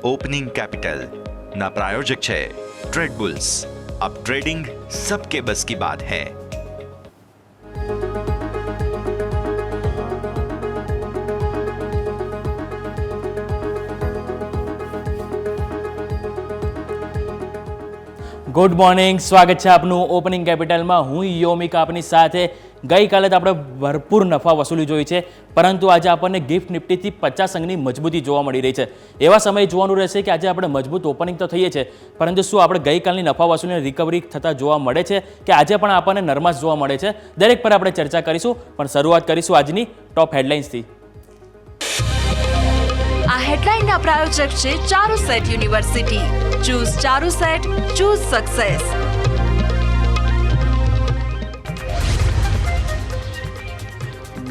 Opening capital ना प्रायोजक है ट्रेड बुल्स। अब ट्रेडिंग सबके बस की बात है। ગુડ મોર્નિંગ, સ્વાગત છે આપનું ઓપનિંગ કેપિટલમાં। હું યોમિક આપની સાથે। ગઈકાલે તો આપણે ભરપૂર નફા વસૂલી જોઈ છે, પરંતુ આજે આપણને ગિફ્ટ નિફ્ટીથી 50 અંકની મજબૂતી જોવા મળી રહી છે। એવા સમયે જોવાનું રહેશે કે આજે આપણે મજબૂત ઓપનિંગ તો થઈએ છે, પરંતુ શું આપણે ગઈકાલની નફા વસૂલીને રિકવરી થતાં જોવા મળે છે કે આજે પણ આપણને નરમાશ જોવા મળે છે, દરેક પર આપણે ચર્ચા કરીશું। પણ શરૂઆત કરીશું આજની ટોપ હેડલાઇન્સથી। આ હેડલાઇનના પ્રાયોજક છે Charusat university. Choose Charusat, choose success.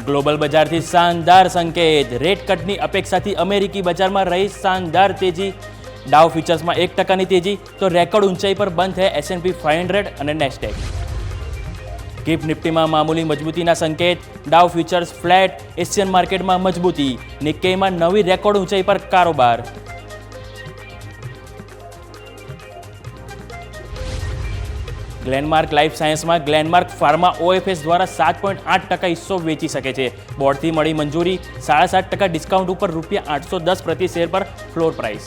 Global બજારથી શાનદાર સંકેત। રેટ કટની અપેક્ષાથી અમેરિકી બજારમાં રહી શાનદાર તેજી। ડાઉ ફ્યુચર્સમાં 1%ની તેજી, તો રેકોર્ડ ઊંચાઈ પર બંધ થયા S&P 500 અને નેસ્ડેક। ગિફ્ટ નિફ્ટીમાં મામૂલી મજબૂતીના સંકેત। ડાઉ ફ્યુચર્સ ફ્લેટ, એશિયન માર્કેટમાં મજબૂતી, નિક્કેઈમાં નવી રેકોર્ડ ઊંચાઈ પર કારોબાર। ગ્લેનમાર્ક લાઈફ સાયન્સમાં ગ્લેનમાર્ક ફાર્મા OFS દ્વારા 7.8% હિસ્સો વેચી શકે છે। બોર્ડથી મળી મંજૂરી। 7.5% ડિસ્કાઉન્ટ ઉપર ₹810 પ્રતિ શેર પર ફ્લોર પ્રાઇસ।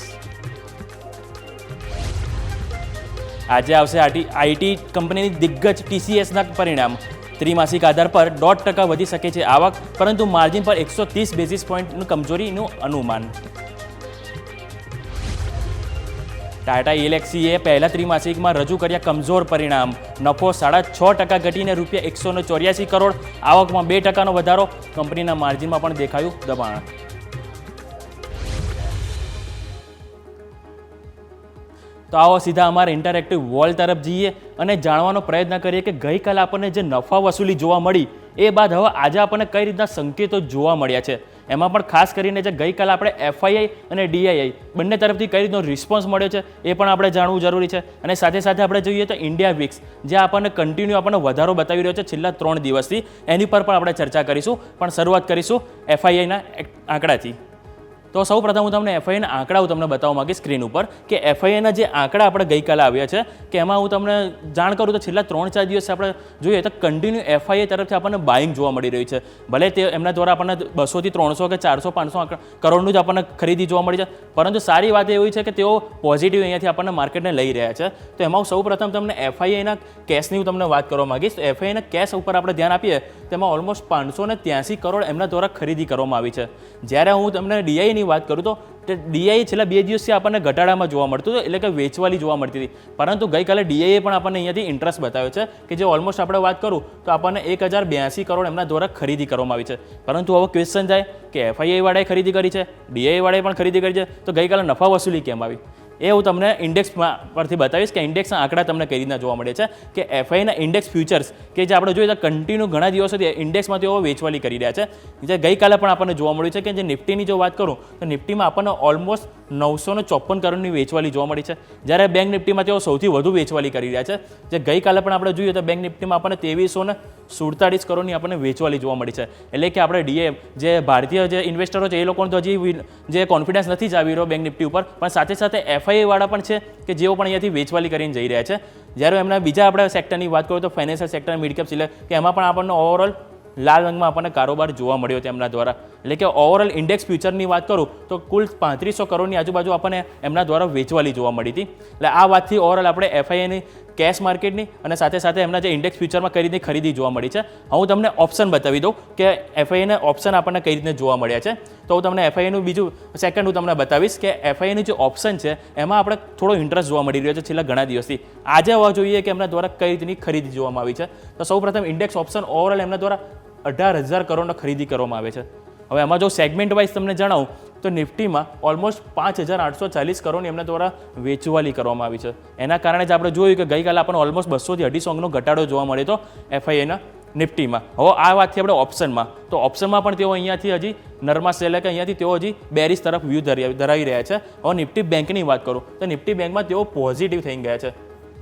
આજે આવશે IT કંપનીની દિગ્ગજ TCSના પરિણામ। ત્રિમાસિક આધાર પર 1.5% વધી શકે છે આવક, પરંતુ માર્જિન પર 130 બેઝિસ પોઈન્ટનું કમજોરીનું અનુમાન। ટાટા એલેક્સીએ પહેલા ત્રિમાસિકમાં રજૂ કર્યા કમજોર પરિણામ। નફો 6.5% ઘટીને ₹184 કરોડ, આવકમાં 2%નો વધારો, કંપનીના માર્જિનમાં પણ દેખાયું દબાણ। તો આવો સીધા અમારા ઇન્ટરેક્ટિવ વોલ તરફ જઈએ અને જાણવાનો પ્રયત્ન કરીએ કે ગઈકાલે આપણને જે નફા વસૂલી જોવા મળી એ બાદ હવે આજે આપણને કઈ રીતના સંકેતો જોવા મળ્યા છે। એમાં પણ ખાસ કરીને જે ગઈકાલે આપણે FII અને DII બંને તરફથી કઈ રીતનો રિસ્પોન્સ મળ્યો છે એ પણ આપણે જાણવું જરૂરી છે। અને સાથે સાથે આપણે જોઈએ તો ઇન્ડિયા વિક્સ જે આપણને કન્ટિન્યુ આપણને વધારો બતાવી રહ્યો છે છેલ્લા 3 દિવસથી, એની પર પણ આપણે ચર્ચા કરીશું। પણ શરૂઆત કરીશું FIIના આંકડાથી। તો સૌ પ્રથમ હું તમને FIIના આંકડા હું તમને બતાવવા માંગીશ સ્ક્રીન ઉપર કે FIIના જે આંકડા આપણે ગઈકાલે આવ્યા છે કે એમાં હું તમને જાણ કરું તો છેલ્લા 3-4 દિવસ આપણે જોઈએ તો કન્ટિન્યુ FII તરફથી આપણને બાઇંગ જોવા મળી રહ્યું છે। ભલે તે એમના દ્વારા આપણને 200 થી 300 કે 400-500 કરોડનું જ આપણને ખરીદી જોવા મળી છે, પરંતુ સારી વાત એવી છે કે તેઓ પોઝિટિવ અહીંયાથી આપણને માર્કેટને લઈ રહ્યા છે। તો એમાં હું સૌ પ્રથમ તમને FIIના કેશની હું તમને વાત કરવા માંગીશ। તો FIIના કેશ ઉપર આપણે ધ્યાન આપીએ તેમાં ઓલમોસ્ટ 583 કરોડ એમના દ્વારા ખરીદી કરવામાં આવી છે। જ્યારે હું તમને DI ની વાત કરું તો DI છેલ્લા 2 દિવસથી આપણને ઘટાડામાં જોવા મળતું હતું, એટલે કે વેચવાલી જોવા મળતી હતી, પરંતુ ગઈકાલે DI પણ આપણને અહીંયાથી ઇન્ટરેસ્ટ બતાવ્યો છે કે જે ઓલમોસ્ટ આપણે વાત કરું તો આપણને 1082 કરોડ એમના દ્વારા ખરીદી કરવામાં આવી છે। પરંતુ હવે ક્વેશ્ચન જાય કે FII વાળાએ ખરીદી કરી છે, DI વાળાએ પણ ખરીદી કરી છે, તો ગઈકાલે નફા વસૂલી કેમ આવી એ હું તમને ઇન્ડેક્સમાં પરથી બતાવીશ કે ઇન્ડેક્સના આંકડા તમને કઈ રીતના જોવા મળે છે કે FIIના ઇન્ડેક્સ ફ્યુચર્સ કે જે આપણે જોઈએ તો કન્ટિન્યુ ઘણા દિવસોથી ઇન્ડેક્સમાં તેઓ વેચવાલી કરી રહ્યા છે। જે ગઈકાલે પણ આપણને જોવા મળ્યું છે કે જે નિફ્ટીની જો વાત કરું તો નિફ્ટીમાં આપણને ઓલમોસ્ટ 954 કરોડની વેચવાલી જોવા મળી છે, જ્યારે બેંક નિફ્ટીમાં તેઓ સૌથી વધુ વેચવાલી કરી રહ્યા છે। જે ગઈકાલે પણ આપણે જોઈએ તો બેંક નિફ્ટીમાં આપણને 2347 કરોડની આપણને વેચવાલી જોવા મળી છે। એટલે કે આપણે DI જે ભારતીય જે ઇન્વેસ્ટરો છે એ લોકોને તો હજી જે કોન્ફિડન્સ નથી જ આવી રહ્યો બેંક નિફ્ટી ઉપર, પણ સાથે સાથે FII વાળા પણ છે કે જેઓ પણ અહીંયાથી વેચવાલી કરીને જઈ રહ્યા છે। જ્યારે એમના બીજા આપણે સેક્ટરની વાત કરીએ તો financial sector, mid cap select કે એમાં પણ આપણને ઓવરઓલ લાલ રંગમાં આપણને કારોબાર જોવા મળ્યો તેમના દ્વારા। એટલે કે ઓવરઓલ ઇન્ડેક્સ ફ્યુચરની વાત કરું તો કુલ 3500 કરોડની આજુબાજુ આપણને એમના દ્વારા વેચવાલી જોવા મળી હતી। એટલે આ વાતથી ઓવરઓલ આપણે FIIની કેશ માર્કેટની અને સાથે સાથે એમના જે ઇન્ડેક્સ ફ્યુચરમાં કઈ રીતે ખરીદી જોવા મળી છે। હું તમને ઓપ્શન બતાવી દઉં કે FIIના ઓપ્શન આપણને કઈ રીતે જોવા મળ્યા છે। તો હું તમને FIIનું બીજું સેકન્ડ હું તમને બતાવીશ કે FIIનું જે ઓપ્શન છે એમાં આપણે થોડો ઇન્ટરેસ્ટ જોવા મળી રહ્યો છે છેલ્લા ઘણા દિવસથી। આજે હોવા જોઈએ કે એમના દ્વારા કઈ રીતની ખરીદી જોવામાં આવી છે। તો સૌ પ્રથમ ઇન્ડેક્સ ઓપ્શન ઓવરઓલ એમના દ્વારા 18,000 કરોડનો ખરીદી કરવામાં આવે છે। હવે એમાં જો સેગમેન્ટ વાઇઝ તમને જણાવું તો નિફ્ટીમાં ઓલમોસ્ટ 5,840 કરોડની એમના દ્વારા વેચવાલી કરવામાં આવી છે। એના કારણે જ આપણે જોયું કે ગઈકાલે આપણને ઓલમોસ્ટ 200 થી 250 અંકનો ઘટાડો જોવા મળ્યો હતો FIIના નિફ્ટીમાં। હવે આ વાતથી આપણે ઓપ્શનમાં તો ઓપ્શનમાં પણ તેઓ અહીંયાથી હજી નરમાશ એટલે કે અહીંયાથી તેઓ હજી બેરિશ તરફ વ્યૂ ધરાવી રહ્યા છે। હવે નિફ્ટી બેંકની વાત કરું તો નિફ્ટી બેંકમાં તેઓ પોઝિટિવ થઈ ગયા છે।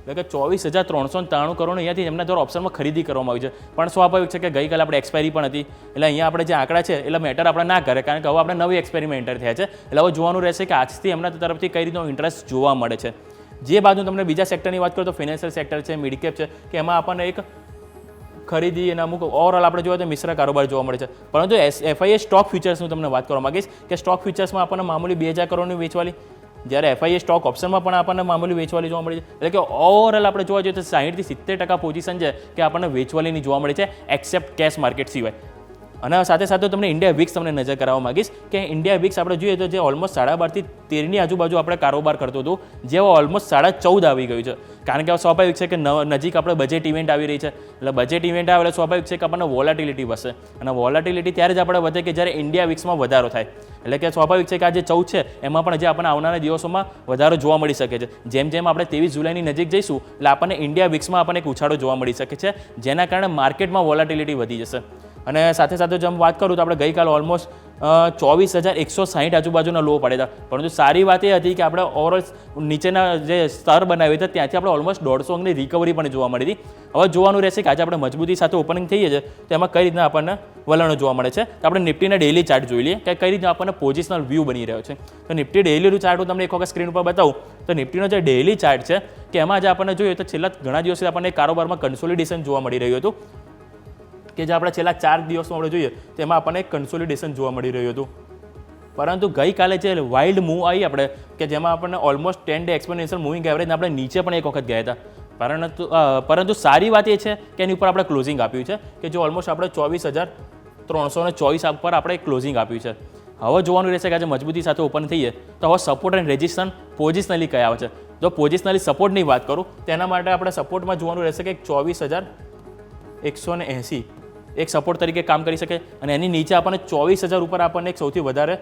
એટલે કે 24,393 કરોડ અહીંયાથી એમના દ્વારા ઓપ્શનમાં ખરીદી કરવામાં આવી છે. પણ સ્વાભાવિક છે કે ગઈકાલે આપણે એક્સપાયરી પણ હતી, એટલે અહીંયા આપણે જે આંકડા છે એટલે મેટર આપણે ના કરે, કારણ કે હવે આપણે નવી એક્સપાયરીમાં એન્ટર થયા છે. એટલે હવે જોવાનું રહેશે કે આજથી એમના તરફથી કઈ રીતનો ઇન્ટરેસ્ટ જોવા મળે છે. જે બાજુ તમને બીજા સેક્ટરની વાત કરું તો ફિનાન્શિયલ સેક્ટર છે, મિડ કેપ છે, કે એમાં આપણને એક ખરીદી અને અમુક ઓવરઓલ આપણે જોઈએ તો મિશ્ર કારોબાર જોવા મળે છે. પરંતુ FIA સ્ટોક ફ્યુચર્સનું તમને વાત કરવા માંગીશ કે સ્ટોક ફ્યુચર્સમાં આપણને મામૂલી 2,000 કરોડની વેચવાલી, જ્યારે FIA સ્ટોક ઓપ્શનમાં પણ આપણને મામૂલી વેચવાલી જોવા મળી છે. એટલે કે ઓવરઓલ આપણે જોવા જઈએ તો 60 થી 70% પોઝિશન છે કે આપણને વેચવાલીની જોવા મળી છે, એક્સેપ્ટ કેશ માર્કેટ સિવાય. અને સાથે સાથે તમને ઇન્ડિયા વિક્સ તમને નજર કરાવવા માંગીશ કે ઇન્ડિયા વિક્સ આપણે જોઈએ તો જે ઓલમોસ્ટ 12.5 થી 13ની આજુબાજુ આપણે કારોબાર કરતું હતું, જે ઓલમોસ્ટ 14.5 આવી ગયું છે. કારણ કે સ્વાભાવિક છે કે નજીક આપણે બજેટ ઇવેન્ટ આવી રહી છે, એટલે બજેટ ઇવેન્ટ આવે એટલે સ્વાભાવિક છે કે આપણને વોલાટિલિટી વધશે, અને વોલાટિલિટી ત્યારે જ આપણે વધે કે જ્યારે ઇન્ડિયા વિક્સમાં વધારો થાય. એટલે કે સ્વાભાવિક છે કે આ જે 14 છે એમાં પણ જે આપણને આવનારા દિવસોમાં વધારો જોવા મળી શકે છે. જેમ જેમ આપણે 23 જુલાઈની નજીક જઈશું એટલે આપણને ઇન્ડિયા વિક્સમાં આપણને એક ઉછાળો જોવા મળી શકે છે, જેના કારણે માર્કેટમાં વોલાટિલિટી વધી જશે. અને સાથે સાથે જો હું વાત કરું તો આપણે ગઈકાલે ઓલમોસ્ટ 24,160 આજુબાજુના લો પડ્યા હતા. પરંતુ સારી વાત એ હતી કે આપણે ઓવરઓલ નીચેના જે સ્તર બનાવ્યા હતા ત્યાંથી આપણે ઓલમોસ્ટ 150 અંકની રિકવરી પણ જોવા મળી હતી. હવે જોવાનું રહેશે કે આજે આપણે મજબૂતી સાથે ઓપનિંગ થઈએ છીએ તો એમાં કઈ રીતના આપણને વલણો જોવા મળે છે. તો આપણે નિફ્ટીના ડેઇલી ચાર્ટ જોઈ લઈએ કે કઈ રીતના આપણને પોઝિશનલ વ્યૂ બની રહ્યો છે. તો નિફ્ટી ડેઇલીનું ચાર્ટ હું તમને એક વખત સ્ક્રીન ઉપર બતાવું તો નિફ્ટીનો જે ડેઇલી ચાર્ટ છે કે એમાં આજે આપણને જોઈએ તો છેલ્લા ઘણા દિવસથી આપણને કારોબારમાં કન્સોલિડેશન જોવા મળી રહ્યું હતું, કે જે આપણે છેલ્લા 4 દિવસમાં આપણે જોઈએ તેમાં આપણને એક કન્સોલિડેશન જોવા મળી રહ્યું હતું. પરંતુ ગઈકાલે જે વાઇલ્ડ મૂવ આવી આપણે કે જેમાં આપણને almost 10 day exponential moving average આપણે નીચે પણ એક વખત ગયા હતા. પરંતુ સારી વાત એ છે કે એની ઉપર આપણે ક્લોઝિંગ આપ્યું છે કે જે ઓલમોસ્ટ આપણે 24,324 પર આપણે ક્લોઝિંગ આપ્યું છે. હવે જોવાનું રહેશે કે આજે મજબૂતી સાથે ઓપન થઈએ તો હવે સપોર્ટ એન્ડ રેઝિસ્ટન્સ પોઝિશનલી કયા આવે છે. જો પોઝિશનલી સપોર્ટની વાત કરું તેના માટે આપણે સપોર્ટમાં જોવાનું રહેશે કે 24,180 એક સપોર્ટ તરીકે કામ કરી શકે, અને એની નીચે આપણને 24,000 ઉપર આપણને એક સૌથી વધારે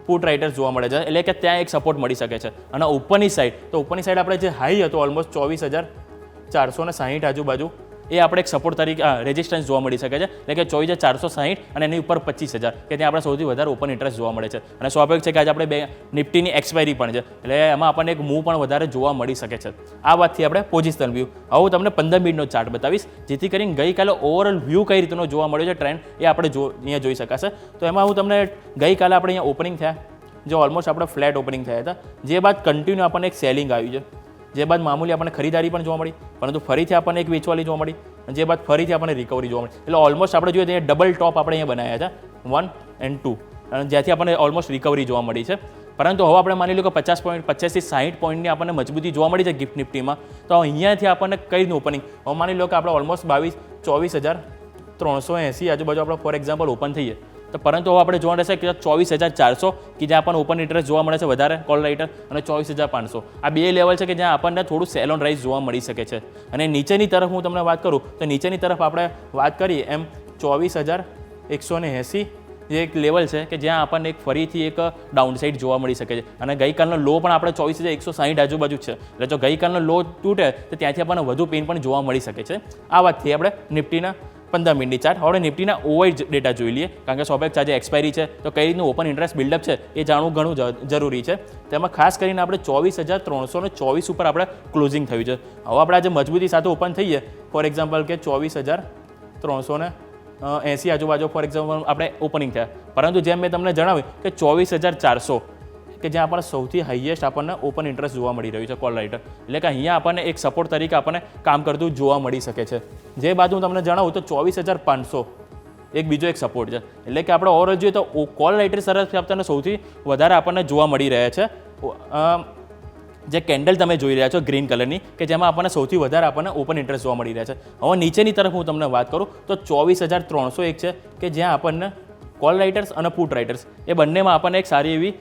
પુટ રાઇટર્સ જોવા મળે છે, એટલે કે ત્યાં એક સપોર્ટ મળી શકે છે. અને ઉપરની સાઈડ આપણે જે હાઈ હતો ઓલમોસ્ટ 24,460 આજુબાજુ એ આપણે એક સપોર્ટ તરીકે રેઝિસ્ટન્સ જોવા મળી શકે છે, એટલે કે 24,460 અને એની ઉપર 25,000 કે ત્યાં આપણે સૌથી વધારે ઓપન ઇન્ટરેસ્ટ જોવા મળે છે. અને સ્વાભાવિક છે કે આજે આપણે નિફ્ટીની એક્સપાયરી પણ છે, એટલે એમાં આપણને એક મૂવ પણ વધારે જોવા મળી શકે છે. આ વાતથી આપણે પોઝિશનલ વ્યૂ. હવે હું તમને 15 મિનિટનો ચાર્ટ બતાવીશ જેથી કરીને ગઈકાલે ઓવરઓલ વ્યૂ કઈ રીતનો જોવા મળ્યો છે, ટ્રેન્ડ એ આપણે અહીંયા જોઈ શકાશે. તો એમાં હું તમને ગઈકાલે આપણે અહીંયા ઓપનિંગ થયા જે ઓલમોસ્ટ આપણે ફ્લેટ ઓપનિંગ થયા હતા, જે બાદ કન્ટિન્યુ આપણને એક સેલિંગ આવ્યું છે, જે બાદ મામૂલી આપણને ખરીદારી પણ જોવા મળી, પરંતુ ફરીથી આપણને એક વેચવાલી જોવા મળી, જે બાદ ફરીથી આપણને રિકવરી જોવા મળી. એટલે ઓલમોસ્ટ આપણે જોઈએ તો ડબલ ટોપ આપણે અહીંયા બનાવ્યા હતા 1 અને 2, અને જ્યાંથી આપણને ઓલમોસ્ટ રિકવરી જોવા મળી છે. પરંતુ હવે આપણે માની લો કે 50 પોઈન્ટ 25 થી 60 પોઈન્ટની આપણને મજબૂતી જોવા મળી છે ગિફ્ટ નિફ્ટીમાં. તો અહીંયાથી આપણને કઈ રીતનું ઓપનિંગ, હવે માની લો કે આપણે ઓલમોસ્ટ 24,380 આજુબાજુ આપણે ફોર એક્ઝામ્પલ ઓપન થઈએ તો, પરંતુ હવે આપણે જોવા રહેશે કે 24,400 કે જ્યાં આપણને ઓપન ઇન્ટરેસ્ટ જોવા મળે છે વધારે કોલ રાઇટર, અને 24,500 આ બે લેવલ છે કે જ્યાં આપણને થોડું સેલ ઓન રાઇઝ જોવા મળી શકે છે. અને નીચેની તરફ હું તમને વાત કરું તો નીચેની તરફ આપણે વાત કરીએ એમ 24,180 જે એક લેવલ છે કે જ્યાં આપણને એક ફરીથી એક ડાઉન સાઇડ જોવા મળી શકે છે. અને ગઈકાલનો લો પણ આપણે 24,160 આજુબાજુ છે, એટલે જો ગઈકાલનો લો તૂટે તો ત્યાંથી આપણને વધુ પેન પણ જોવા મળી શકે છે. આ વાતથી આપણે નિફ્ટીના 15 મિનિટની ચાર્ટ. હવે નિફ્ટીના ઓવર ડેટા જોઈ લઈએ, કારણ કે સ્વાભાવિક આજે એક્સપાયરી છે તો કઈ રીતનું ઓપન ઇન્ટરેસ્ટ બિલ્ડઅપ છે એ જાણવું ઘણું જરૂરી છે. તેમાં ખાસ કરીને આપણે 24,324 ઉપર આપણે ક્લોઝિંગ થયું છે. હવે આપણે આજે મજબૂતી સાથે ઓપન થઈએ ફોર એક્ઝામ્પલ કે 24,380 આજુબાજુ ફોર એક્ઝામ્પલ આપણે ઓપનિંગ થયા, પરંતુ જેમ મેં તમને જણાવ્યું કે 24,400 કે જ્યાં આપણને સૌથી હાઈએસ્ટ આપણને ઓપન ઇન્ટરેસ્ટ જોવા મળી રહ્યું છે કોલ રાઇટર, એટલે કે અહીંયા આપણને એક સપોર્ટ તરીકે આપણને કામ કરતું જોવા મળી શકે છે. જે બાદ હું તમને જણાવું તો 24,500 એક બીજો એક સપોર્ટ છે, એટલે કે આપણે ઓવરઓલ જોઈએ તો કોલ રાઇટર તરફથી આપણને સૌથી વધારે આપણને જોવા મળી રહ્યા છે. જે કેન્ડલ તમે જોઈ રહ્યા છો ગ્રીન કલરની કે જેમાં આપણને સૌથી વધારે આપણને ઓપન ઇન્ટરેસ્ટ જોવા મળી રહ્યા છે. હવે નીચેની તરફ હું તમને વાત કરું તો 24,301 છે કે જ્યાં આપણને કોલ રાઇટર્સ અને પુટ રાઇટર્સ એ બંનેમાં આપણને એક સારી એવી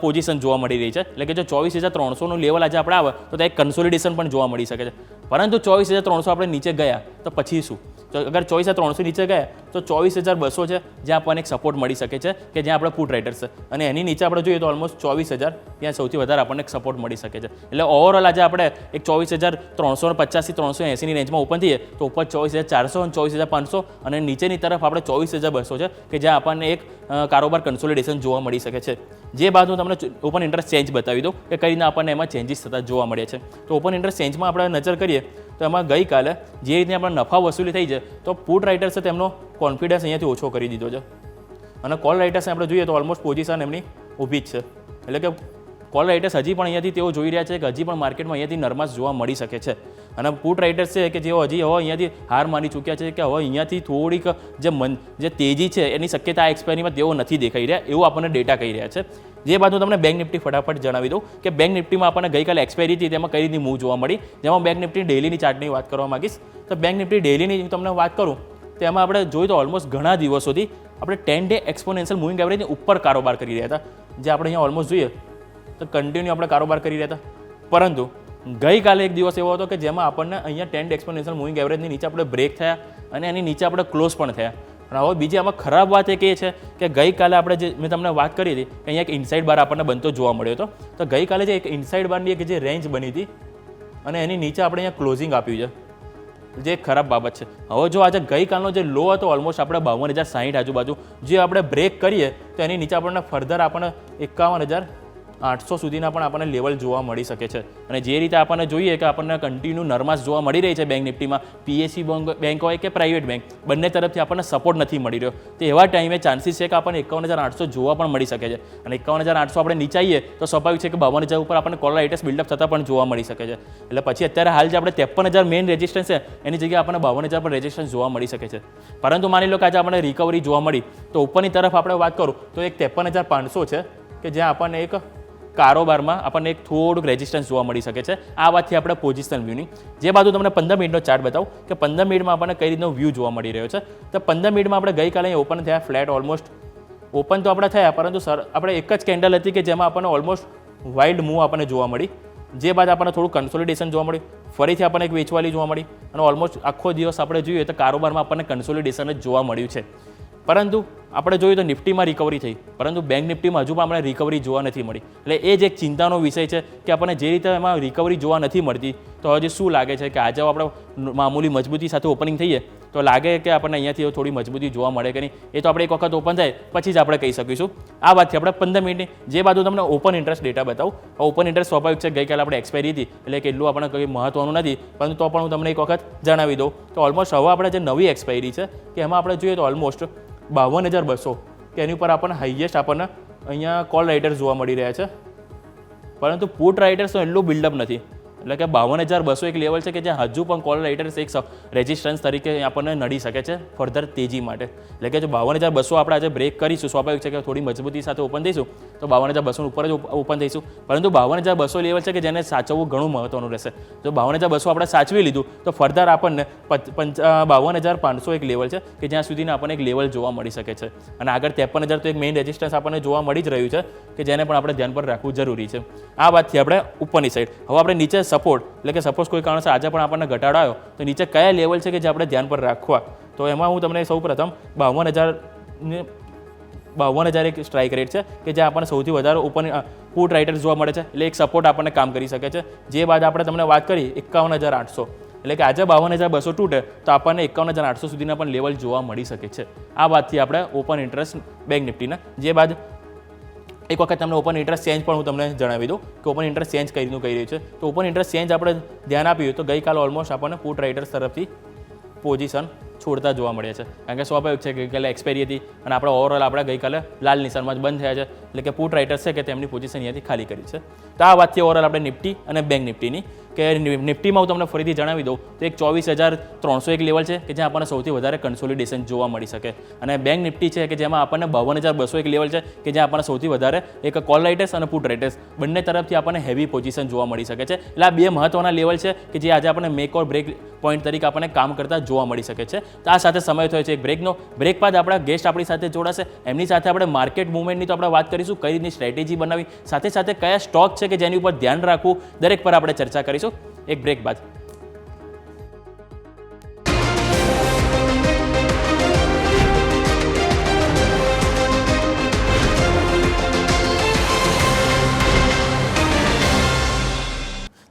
પોઝિશન જોવા મળી રહી છે, એટલે કે જો 24,300નું લેવલ આજે આપણે આવે તો ત્યાં એક કન્સોલિડેશન પણ જોવા મળી શકે છે. પરંતુ 24,300 આપણે નીચે ગયા તો પછી શું, અગર 24,300 નીચે ગયા તો 24,200 છે જ્યાં આપણને એક સપોર્ટ મળી શકે છે કે જ્યાં આપણે પુટ રાઇટર્સ છે, અને એની નીચે આપણે જોઈએ તો ઓલમોસ્ટ 24,000 ત્યાં સૌથી વધારે આપણને એક સપોર્ટ મળી શકે છે. એટલે ઓવરઓલ આજે આપણે એક 24,350 થી 380ની રેન્જમાં ઓપન થઈએ તો ઉપર 24,400 અને 24,500 અને નીચેની તરફ આપણે 24,200 છે કે જ્યાં આપણને એક કારોબાર કન્સોલિડેશન જોવા મળી શકે છે. જે બાદ હું તમને ઓપન ઇન્ટરેસ્ટ ચેન્જ બતાવી દઉં કે કઈ રીતના આપણને એમાં ચેન્જીસ થતા જોવા મળે છે. તો ઓપન ઇન્ટરેસ્ટ ચેન્જમાં આપણે નજર કરીએ તો એમાં ગઈકાલે જે રીતે આપણે નફા વસૂલી થઈ છે તો પુટ રાઇટર્સે તેમનો કોન્ફિડન્સ અહીંયાથી ઓછો કરી દીધો છે, અને કોલ રાઇટર્સને આપણે જોઈએ તો ઓલમોસ્ટ પોઝિશન એમની ઊભી જ છે. એટલે કે કોલ રાઇટર્સ હજી પણ અહીંયાથી તેઓ જોઈ રહ્યા છે કે હજી પણ માર્કેટમાં અહીંયાથી નરમાશ જોવા મળી શકે છે, અને પુટ રાઇટર્સ છે કે જેઓ હજી હવે અહીંયાથી હાર માની ચૂક્યા છે કે હવે અહીંયાથી થોડીક જે તેજી છે એની શક્યતા આ એક્સપાયરીમાં તેઓ નથી દેખાઈ રહ્યા એવું આપણને ડેટા કહી રહ્યા છે. જે બાદ હું તમને બેંક નિફ્ટી ફટાફટ જણાવી દઉં કે બેંક નિફ્ટીમાં આપણને ગઈકાલે એક્સપાયરી હતી તેમાં કઈ રીતની મૂવ જોવા મળી. જેમાં બેંક નિફ્ટી ડેલીની ચાર્ટની વાત કરવા માંગીશ તો બેંક નિફ્ટી ડેલીની હું તમને વાત કરું તો એમાં આપણે જોઈએ તો ઓલમોસ્ટ ઘણા દિવસોથી આપણે 10 ડે એક્સપોનેન્શિયલ મૂવિંગ એવરેજની ઉપર કારોબાર કરી રહ્યા હતા, જે આપણે અહીંયા ઓલમોસ્ટ જોઈએ તો કન્ટિન્યુ આપણે કારોબાર કરી રહ્યા હતા. પરંતુ ગઈકાલે એક દિવસ એવો હતો કે જેમાં આપણને અહીંયા 10 ડે એક્સપોનેન્શિયલ મૂવિંગ એવરેજની નીચે આપણે બ્રેક થયા અને એની નીચે આપણે ક્લોઝ પણ થયા. અને હવે બીજી આમાં ખરાબ વાત એક એ છે કે ગઈકાલે આપણે જે મેં તમને વાત કરી હતી કે અહીંયા એક ઇનસાઇડ બાર આપણને બનતો જોવા મળ્યો હતો. તો ગઈકાલે જે એક ઇનસાઇડ બારની એક જે રેન્જ બની હતી અને એની નીચે આપણે અહીંયા ક્લોઝિંગ આપ્યું છે, જે એક ખરાબ બાબત છે. હવે જો આજે ગઈકાલનો જે લો હતો ઓલમોસ્ટ આપણે 52,060 આજુબાજુ જે આપણે બ્રેક કરીએ તો એની નીચે આપણને ફર્ધર આપણને 51,800 સુધીના પણ આપણને લેવલ જોવા મળી શકે છે. અને જે રીતે આપણને જોઈએ કે આપણને કન્ટિન્યુ નરમાશ જોવા મળી રહી છે બેંક નિફ્ટીમાં, PSU બેંક હોય કે પ્રાઇવેટ બેંક બંને તરફથી આપણને સપોર્ટ નથી મળી રહ્યો. તો એવા ટાઈમે ચાન્સીસ છે કે આપણને 51,800 જોવા પણ મળી શકે છે, અને 51,800 આપણે નીચાઈએ તો સ્વાભાવિક છે કે 52,000 ઉપર આપણને કોલ રાઇટર્સ બિલ્ડઅપ થતાં પણ જોવા મળી શકે છે. એટલે પછી અત્યારે હાલ જે આપણે 53,000 મેઇન રેઝિસ્ટન્સ છે એની જગ્યાએ આપણને 52,000 પર રેઝિસ્ટન્સ જોવા મળી શકે છે. પરંતુ માની લો કે આજે આપણને રિકવરી જોવા મળી તો ઉપરની તરફ આપણે વાત કરું તો એક 53,500 છે કે જ્યાં આપણને એક કારોબારમાં આપણને એક થોડુંક રેઝિસ્ટન્સ જોવા મળી શકે છે. આ વાતથી આપણે પોઝિશનલ વ્યૂની જે બાજુ તમને 15 મિનિટનો ચાર્ટ બતાવું કે 15 મિનિટમાં આપણને કઈ રીતનો વ્યૂ જોવા મળી રહ્યો છે. તો 15 મિનિટમાં આપણે ગઈકાલે ઓપન થયા ફ્લેટ, ઓલમોસ્ટ ઓપન તો આપણે થયા પરંતુ આપણે એક જ કેન્ડલ હતી કે જેમાં આપણને ઓલમોસ્ટ વાઇલ્ડ મૂવ આપણને જોવા મળી. જે બાદ આપણને થોડું કન્સોલિડેશન જોવા મળ્યું, ફરીથી આપણને એક વેચવાલી જોવા મળી, અને ઓલમોસ્ટ આખો દિવસ આપણે જોઈએ તો કારોબારમાં આપણને કન્સોલિડેશન જ જોવા મળ્યું છે. પરંતુ આપણે જોયું તો નિફ્ટીમાં રિકવરી થઈ, પરંતુ બેંક નિફ્ટીમાં હજુ પણ આપણે રિકવરી જોવા નથી મળી. એટલે એ જ એક ચિંતાનો વિષય છે કે આપણને જે રીતે એમાં રિકવરી જોવા નથી મળતી તો હજી શું લાગે છે કે આજે આપણે મામૂલી મજબૂતી સાથે ઓપનિંગ થઈએ તો લાગે કે આપણને અહીંયાથી થોડી મજબૂતી જોવા મળે કે નહીં, એ તો આપણે એક વખત ઓપન થાય પછી જ આપણે કહી શકીશું. આ વાતથી આપણે 15 મિનિટની જે બાજુ તમને ઓપન ઇન્ટરેસ્ટ ડેટા બતાવું. ઓપન ઇન્ટરેસ્ટ સ્વાભાવિક છે ગઈકાલે આપણે એક્સપાયરી હતી એટલે કેટલું આપણે કંઈ મહત્વનું નથી, પરંતુ તો પણ હું તમને એક વખત જણાવી દઉં તો ઓલમોસ્ટ હવે આપણે જે નવી એક્સપાયરી છે કે એમાં આપણે જોઈએ તો ઓલમોસ્ટ 52,200 કે એની ઉપર આપણને હાઈએસ્ટ આપણને અહીંયા કોલ રાઇટર્સ જોવા મળી રહ્યા છે, પરંતુ પુટ રાઇટર્સનો એટલું બિલ્ડઅપ નથી. એટલે કે 52,200 એક લેવલ છે કે જ્યાં હજુ પણ કોલ રાઇટર્સ એક રેઝિસ્ટન્સ તરીકે આપણને નડી શકે છે ફર્ધર તેજી માટે. એટલે કે જો 52,200 આપણે આજે બ્રેક કરીશું, સ્વાભાવિક છે કે થોડી મજબૂતી સાથે ઓપન થઈશું તો 52,200 ઉપર જ ઓપન થઈશું, પરંતુ 52,200 લેવલ છે કે જેને સાચવવું ઘણું મહત્વનું રહેશે. જો 52,200 આપણે સાચવી લીધું તો ફર્ધર આપણને 52,500 એક લેવલ છે કે જ્યાં સુધીના આપણને એક લેવલ જોવા મળી શકે છે, અને આગળ 53,000 તો એક મેઇન રેઝિસ્ટન્સ આપણને જોવા મળી જ રહ્યું છે કે જેને પણ આપણે ધ્યાન પર રાખવું જરૂરી છે. આ વાતથી આપણે ઉપરની સાઈડ હવે આપણે નીચે સપોર્ટ એટલે કે સપોઝ કોઈ કારણસર આજે પણ આપણને ઘટાડો આવ્યો તો નીચે કયા લેવલ છે કે જે આપણે ધ્યાન પર રાખવા, તો એમાં હું તમને સૌ પ્રથમ 52,000 એક સ્ટ્રાઇક રેટ છે કે જે આપણને સૌથી વધારે ઓપન પુટ રાઇટર્સ જોવા મળે છે, એટલે એક સપોર્ટ આપણને કામ કરી શકે છે. જે બાદ આપણે તમને વાત કરી 51,800 એટલે કે આજે 52,200 તૂટે તો આપણને 51,800 સુધીના પણ લેવલ જોવા મળી શકે છે. આ વાતથી આપણે ઓપન ઇન્ટરેસ્ટ બેંક નિફ્ટીના જે બાદ એક વખત તમને ઓપન ઇન્ટરેસ્ટ ચેન્જ પણ હું તમને જણાવી દઉં કે ઓપન ઇન્ટરેસ્ટ ચેન્જ કઈ રીતનું કહી રહ્યું છે. તો ઓપન ઇન્ટરેસ્ટ ચેન્જ આપણે ધ્યાન આપ્યું તો ગઈકાલે ઓલમોસ્ટ આપણને પુટ રાઇટર્સ તરફથી પોઝિશન છોડતા જોવા મળ્યા છે, કારણ કે સ્વાભાવિક છે કે ગઈકાલે એક્સપાયરી હતી અને આપણે ઓવરઓલ આપણે ગઈકાલે લાલ નિશાનમાં જ બંધ થયા છે, એટલે કે પુટ રાઇટર્સ છે કે તેમની પોઝિશન અહીંયાથી ખાલી કરી છે. તો આ વાતથી ઓવરઓલ આપણે નિફ્ટી અને બેંક નિફ્ટીની કે નિફ્ટીમાં હું તમને ફરીથી જણાવી દઉં તો એક 24,300 એક લેવલ છે કે જ્યાં આપણને સૌથી વધારે કન્સોલિડેશન જોવા મળી શકે, અને બેંક નિફ્ટી છે કે જેમાં આપણને 52,200 એક લેવલ છે કે જ્યાં આપણને સૌથી વધારે એક કોલ રાઇટર્સ અને પુટ રાઇટર્સ બંને તરફથી આપણને હેવી પોઝિશન જોવા મળી શકે છે. એટલે આ બે મહત્વના લેવલ છે કે જે આજે આપણને મેક ઓર બ્રેક પોઈન્ટ તરીકે આપણને કામ કરતા જોવા મળી શકે છે. તો આ સાથે સમય થયો છે એક બ્રેકનો. બ્રેક બાદ આપણા ગેસ્ટ આપણી સાથે જોડાશે, એમની સાથે આપણે માર્કેટ મૂવમેન્ટની તો આપણે વાત કરીશું, કઈ રીતની સ્ટ્રેટેજી બનાવી, સાથે સાથે કયા સ્ટોક છે કે જેની ઉપર ધ્યાન રાખવું, દરેક પર આપણે ચર્ચા કરીશું એક બ્રેક બાદ.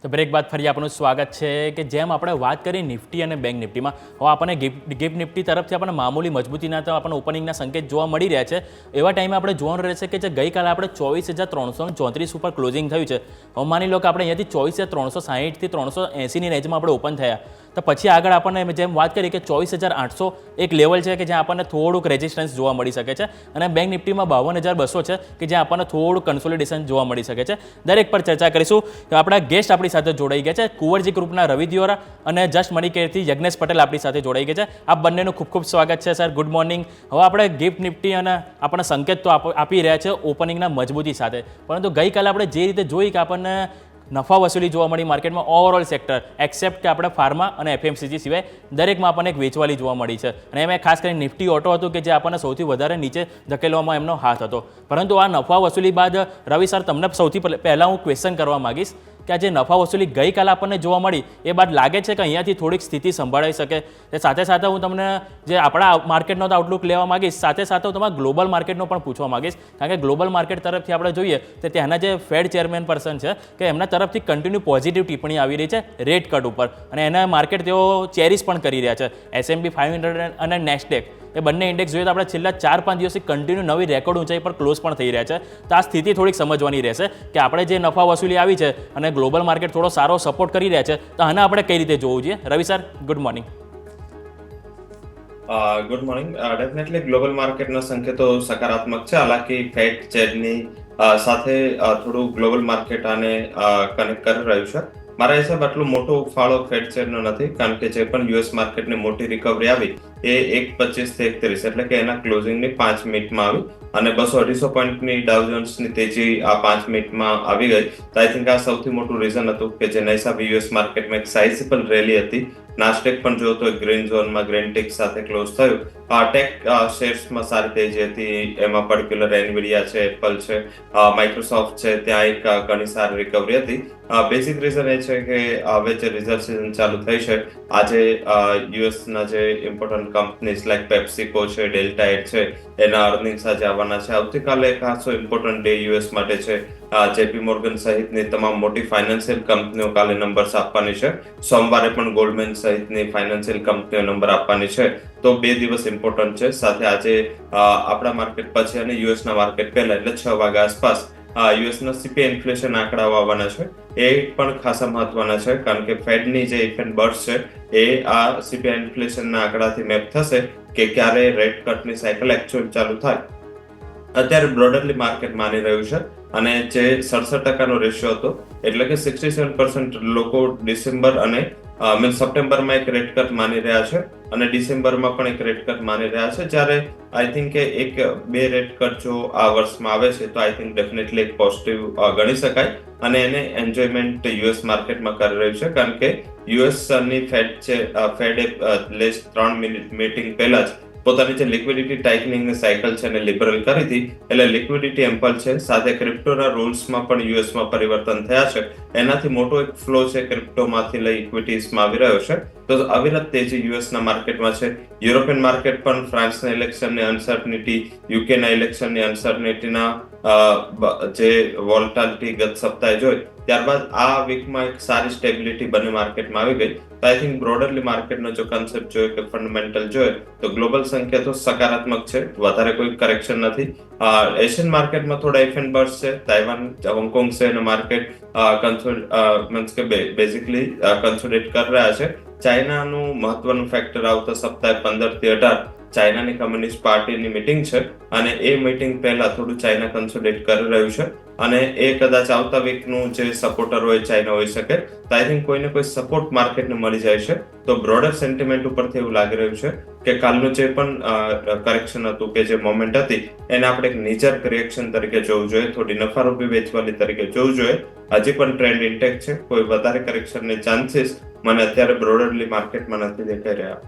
તો બ્રેક બાદ ફરી આપનું સ્વાગત છે કે જેમ આપણે વાત કરી નિફ્ટી અને બેંક નિફ્ટીમાં હવે આપણને ગિફ્ટ નિફ્ટી તરફથી આપણને મામૂલી મજબૂતીના તો આપણને ઓપનિંગના સંકેત જોવા મળી રહ્યા છે. એવા ટાઈમે આપણે જોવાનું રહેશે કે જે ગઈકાલે આપણે 24,334 ઉપર ક્લોઝિંગ થયું છે. હવે માની લો કે આપણે અહીંયાથી 24,360 થી 380ની રેન્જમાં આપણે ઓપન થયા તો પછી આગળ આપણને જેમ વાત કરી કે 24,800 એક લેવલ છે કે જ્યાં આપણને થોડુંક રેઝિસ્ટન્સ જોવા મળી શકે છે અને બેંક નિફ્ટીમાં 52,200 છે કે જ્યાં આપણને થોડું કન્સોલિડેશન જોવા મળી શકે છે. દરેક પર ચર્ચા કરીશું. આપણા ગેસ્ટ આપણી સાથે જોડાઈ ગયા છે કુંવરજી ગ્રુપના રવિ દિયોરા અને જસ્ટ મની કેરથી યજ્ઞેશ પટેલ આપણી સાથે જોડાઈ ગયા છે. આપ બંનેનું ખૂબ ખૂબ સ્વાગત છે સર. Good morning. હવે આપણે ગિફ્ટ નિફ્ટી અને આપણને સંકેત તો આપી રહ્યા છે ઓપનિંગના મજબૂતી સાથે, પરંતુ ગઈકાલે આપણે જે રીતે જોઈ કે આપણને નફા વસૂલી જોવા મળી માર્કેટમાં ઓવરઓલ સેક્ટર એક્સેપ્ટ કે આપણે ફાર્મા અને એફએમસીજી સિવાય દરેકમાં આપણને એક વેચવાલી જોવા મળી છે. અને એમાં ખાસ કરીને નિફ્ટી ઓટો હતું કે જે આપણને સૌથી વધારે નીચે ધકેલવામાં એમનો હાથ હતો. પરંતુ આ નફા વસૂલી બાદ રવિ સર તમને સૌથી પહેલાં હું ક્વેશ્ચન કરવા માગીશ કે આ જે નફા વસૂલી ગઈકાલે આપણને જોવા મળી એ બાદ લાગે છે કે અહીંયાથી થોડીક સ્થિતિ સંભાળાઈ શકે. એ સાથે સાથે હું તમને જે આપણા માર્કેટનો તો આઉટલુક લેવા માગીશ, સાથે સાથે હું તમારા ગ્લોબલ માર્કેટનો પણ પૂછવા માગીશ, કારણ કે ગ્લોબલ માર્કેટ તરફથી આપણે જોઈએ તો ત્યાંના જે ફેડ ચેરમેન પર્સન છે કે એમના તરફથી કન્ટિન્યુ પોઝિટિવ ટિપ્પણી આવી રહી છે રેટ કટ ઉપર અને એના માર્કેટ તેઓ ચેરિસ પણ કરી રહ્યા છે. S&P 500 અને નેસ્ડેક એ બંને ઇન્ડેક્સ જોઈએ તો આપણે છેલ્લા 4-5 દિવસથી કન્ટિન્યુ નવી રેકોર્ડ ઊંચાઈ પર ક્લોઝ પણ થઈ રહ્યા છે. તો આ સ્થિતિ થોડીક સમજવાની રહેશે કે આપણે જે નફા વસૂલી આવી છે અને ગ્લોબલ માર્કેટ થોડો સારો સપોર્ટ કરી રહ્યા છે તો આને આપણે કઈ રીતે જોવું જોઈએ. Ravi sir, good morning. Good morning. Definitely global માર્કેટના સંકેતો સકારાત્મક છે. હાલાકી ફેડ ચેરની સાથે થોડું ગ્લોબલ માર્કેટ આને કનેક્ટ કરી રહ્યું છે. મારા હિસાબ આટલો મોટો ફાળો ફેડ ચેરનો નથી, કારણ કે જે પણ યુએસ માર્કેટની મોટી રિકવરી આવી એ 1.25 થી 1.30 એટલે કે એના ક્લોઝિંગની 5 મિનિટમાં આવી અને 200-250 પોઈન્ટની ડાઉ જોન્સની તેજી આ 5 મિનિટમાં આવી ગઈ. તો આઈ થિંક આ સૌથી મોટું રીઝન હતું કે જેના હિસાબે યુએસ માર્કેટમાં એક સાઇઝેબલ રેલી હતી. નાસ્ડેક પણ જો તો ગ્રીન ઝોનમાં ગ્રીન ટિક સાથે ક્લોઝ થયું. ટેક શેર્સમાં સારી તેજી હતી, એમાં પર્ટિક્યુલર એનવીડિયા છે, એપલ છે, માઇક્રોસોફ્ટ છે, ત્યાં એક ઘણી સારી રિકવરી હતી. બેઝિક રીઝન એ છે કે હવે જે રિઝલ્ટ સિઝન ચાલુ થઈ છે, આજે યુએસના જે ઇમ્પોર્ટન્ટ કંપનીઝ લાઈક પેપ્સિકો છે, ડેલ્ટા એડ છે, એના અર્નિંગ્સ આજે આવવાના છે. આવતીકાલે ખાસો ઇમ્પોર્ટન્ટ ડે યુએસ માટે છે. જેપી મોર્ગન સહિતની તમામ મોટી ફાઇનાન્શિયલ કંપનીઓ કાલે નંબર્સ આપવાની છે. સોમવારે પણ ગોલ્ડમેન સહિતની ફાઇનાન્શિયલ કંપનીઓ નંબર આપવાની છે. તો 2 દિવસ ઇમ્પોર્ટન્ટ છે. સાથે આજે આપણા માર્કેટ પછી અને યુએસના માર્કેટ પહેલા એટલે 6 વાગ્યા આસપાસ યુએસના સીપીઆઈ ઇન્ફ્લેશન આંકડાઓ આવવાના છે. એ પણ ખાસા મહત્વના છે, કારણ કે ફેડની જે ઇફેક્ટ બર્સ છે એ આ સીપીઆઈ ઇન્ફ્લેશનના આંકડાથી મેપ થશે કે ક્યારે રેટ કટની સાયકલ એકચ્યુઅલ ચાલુ થાય. અત્યારે બ્રોડરલી માર્કેટ માની રહ્યું છે અને જે 67% રેશિયો હતો એટલે કે 67% લોકો ડિસેમ્બર અને સપ્ટેમ્બરમાં એક રેટ કટ માની રહ્યા છે અને ડિસેમ્બરમાં પણ એક રેટ કટ માની રહ્યા છે. જ્યારે આઈ થિંક કે 1-2 રેટ કટ જો આ વર્ષમાં આવે છે તો આઈ થિંક ડેફિનેટલી એક પોઝિટિવ ગણી શકાય અને એને એન્જોયમેન્ટ યુએસ માર્કેટમાં કરી રહ્યું છે, કારણ કે યુએસની ફેડે 3 મીટિંગ પહેલા જ પોતાની જે લિક્વિડિટી ટાઇટનિંગની સાયકલ છે એને લિબરલ કરી હતી. એટલે લિક્વિડિટી એમ્પલ છે. સાથે ક્રિપ્ટોના રૂલ્સમાં પણ યુએસમાં પરિવર્તન થયા છે. એનાથી મોટો એક ફ્લો છે ક્રિપ્ટોમાંથી લઈ ઇક્વિટીઝમાં આવી રહ્યો છે. તો અવિરત તેજી યુએસના માર્કેટમાં છે. યુરોપિયન માર્કેટ પણ ફ્રાન્સના ઇલેક્શનની અનસર્ટનિટી, યુકેના ઇલેક્શનની અનસર્ટનિટીના જે વોલેટિલિટી ગત સપ્તાહે જોઈ ત્યારબાદ આ વીકમાં એક સારી સ્ટેબિલિટી બંને માર્કેટમાં આવી ગઈ. તો આઈ થિંક બ્રોડરલી માર્કેટનો જો કન્સેપ્ટ જોઈએ કે ફંડામેન્ટલ જોઈએ તો ગ્લોબલ સંકેતો સકારાત્મક છે. વધારે કોઈ કરેક્શન નથી. એશિયન માર્કેટમાં થોડા ઇફ એન્ડ બર્સ છે. તાઇવાન, હોંગકોંગ છે એના માર્કેટ બેઝિકલી કન્સોલિડેટ કરી રહ્યા છે. ચાઇનાનું મહત્વનું ફેક્ટર આવતા સપ્તાહે 15 થી 18 ચાઇનાની કમ્યુનિસ્ટ પાર્ટીની મીટિંગ છે અને એ મીટિંગ પહેલા થોડું ચાઇના કન્સોલિડેટ કરી રહ્યું છે અને એ કદાચ આવતા વીકનું જે સપોર્ટર હોય ચાઇના હોઈ શકે. તો આઈ થિંક કોઈને કોઈ સપોર્ટ માર્કેટને મળી જાય છે. તો બ્રોડર સેન્ટિમેન્ટ ઉપરથી એવું લાગી રહ્યું છે કે કાલનું જે પણ કરેક્શન હતું કે જે મોમેન્ટ હતી એને આપણે એક નીચર રિએક્શન તરીકે જોવું જોઈએ, થોડી નફારૂપી વેચવાલી તરીકે જોવું જોઈએ. હજી પણ ટ્રેન્ડ ઇન્ટેક્ટ છે. કોઈ વધારે કરેક્શનની ચાન્સીસ મને અત્યારે બ્રોડરલી માર્કેટમાં નથી દેખાઈ રહ્યા.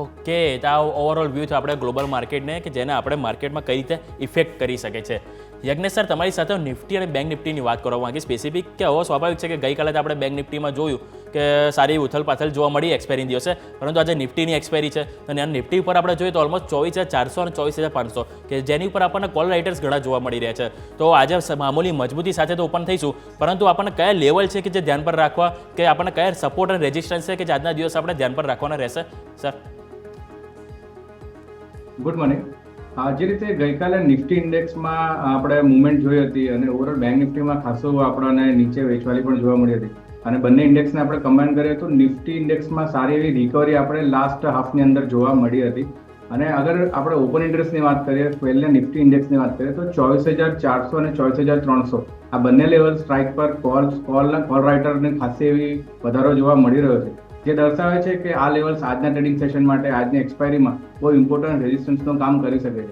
ઓકે, તો આ ઓવરઓલ વ્યૂ છે આપણે ગ્લોબલ માર્કેટને કે જેને આપણે માર્કેટમાં કઈ રીતે ઇફેક્ટ કરી શકે છે. યજ્ઞેશ સર, તમારી સાથે નિફ્ટી અને બેંક નિફ્ટીની વાત કરવા માંગી સ્પેસિફિક કે હવે સ્વાભાવિક છે કે ગઈકાલે આપણે બેંક નિફ્ટીમાં જોયું કે સારી ઉથલપાથલ જોવા મળી એક્સપાયરી દિવસે, પરંતુ આજે નિફ્ટીની એક્સપાયરી છે અને આ નિફ્ટી ઉપર આપણે જોઈએ તો ઓલમોસ્ટ 24,400 અને 24,500 કે જેની ઉપર આપણને કોલ રાઇટર્સ ઘણા જોવા મળી રહ્યા છે. તો આજે મામૂલી મજબૂતી સાથે તો ઓપન થઈશું, પરંતુ આપણને કયા લેવલ છે કે જે ધ્યાન પર રાખવા, કે આપણને કયા સપોર્ટ અને રેઝિસ્ટન્સ છે કે જે આજના દિવસ આપણે ધ્યાન પર રાખવાના રહેશે સર? Good morning. જે રીતે ગઈકાલે નિફ્ટી ઇન્ડેક્સમાં આપણે મુવમેન્ટ જોઈ હતી અને ઓવરઓલ બેંક નિફ્ટીમાં ખાસું આપણને નીચે વેચવાલી પણ જોવા મળી હતી અને બંને ઇન્ડેક્સને આપણે કમ્બાઈન કરીએ તો નિફ્ટી ઇન્ડેક્સમાં સારી એવી રિકવરી આપણે લાસ્ટ હાફની અંદર જોવા મળી હતી. અને અગર આપણે ઓપન ઇન્ટરેસ્ટની વાત કરીએ, પહેલા નિફ્ટી ઇન્ડેક્સની વાત કરીએ તો 24,400 અને 24,300 આ બંને લેવલ સ્ટ્રાઇક પર કોલ રાઇટરને ખાસી એવી વધારો જોવા મળી રહ્યો છે, જે દર્શાવે છે કે આ લેવલ્સ આજના ટ્રેડિંગ સેશન માટે આજની એક્સપાયરીમાં બહુ ઇમ્પોર્ટન્ટ રેઝિસ્ટન્સનું કામ કરી શકે છે.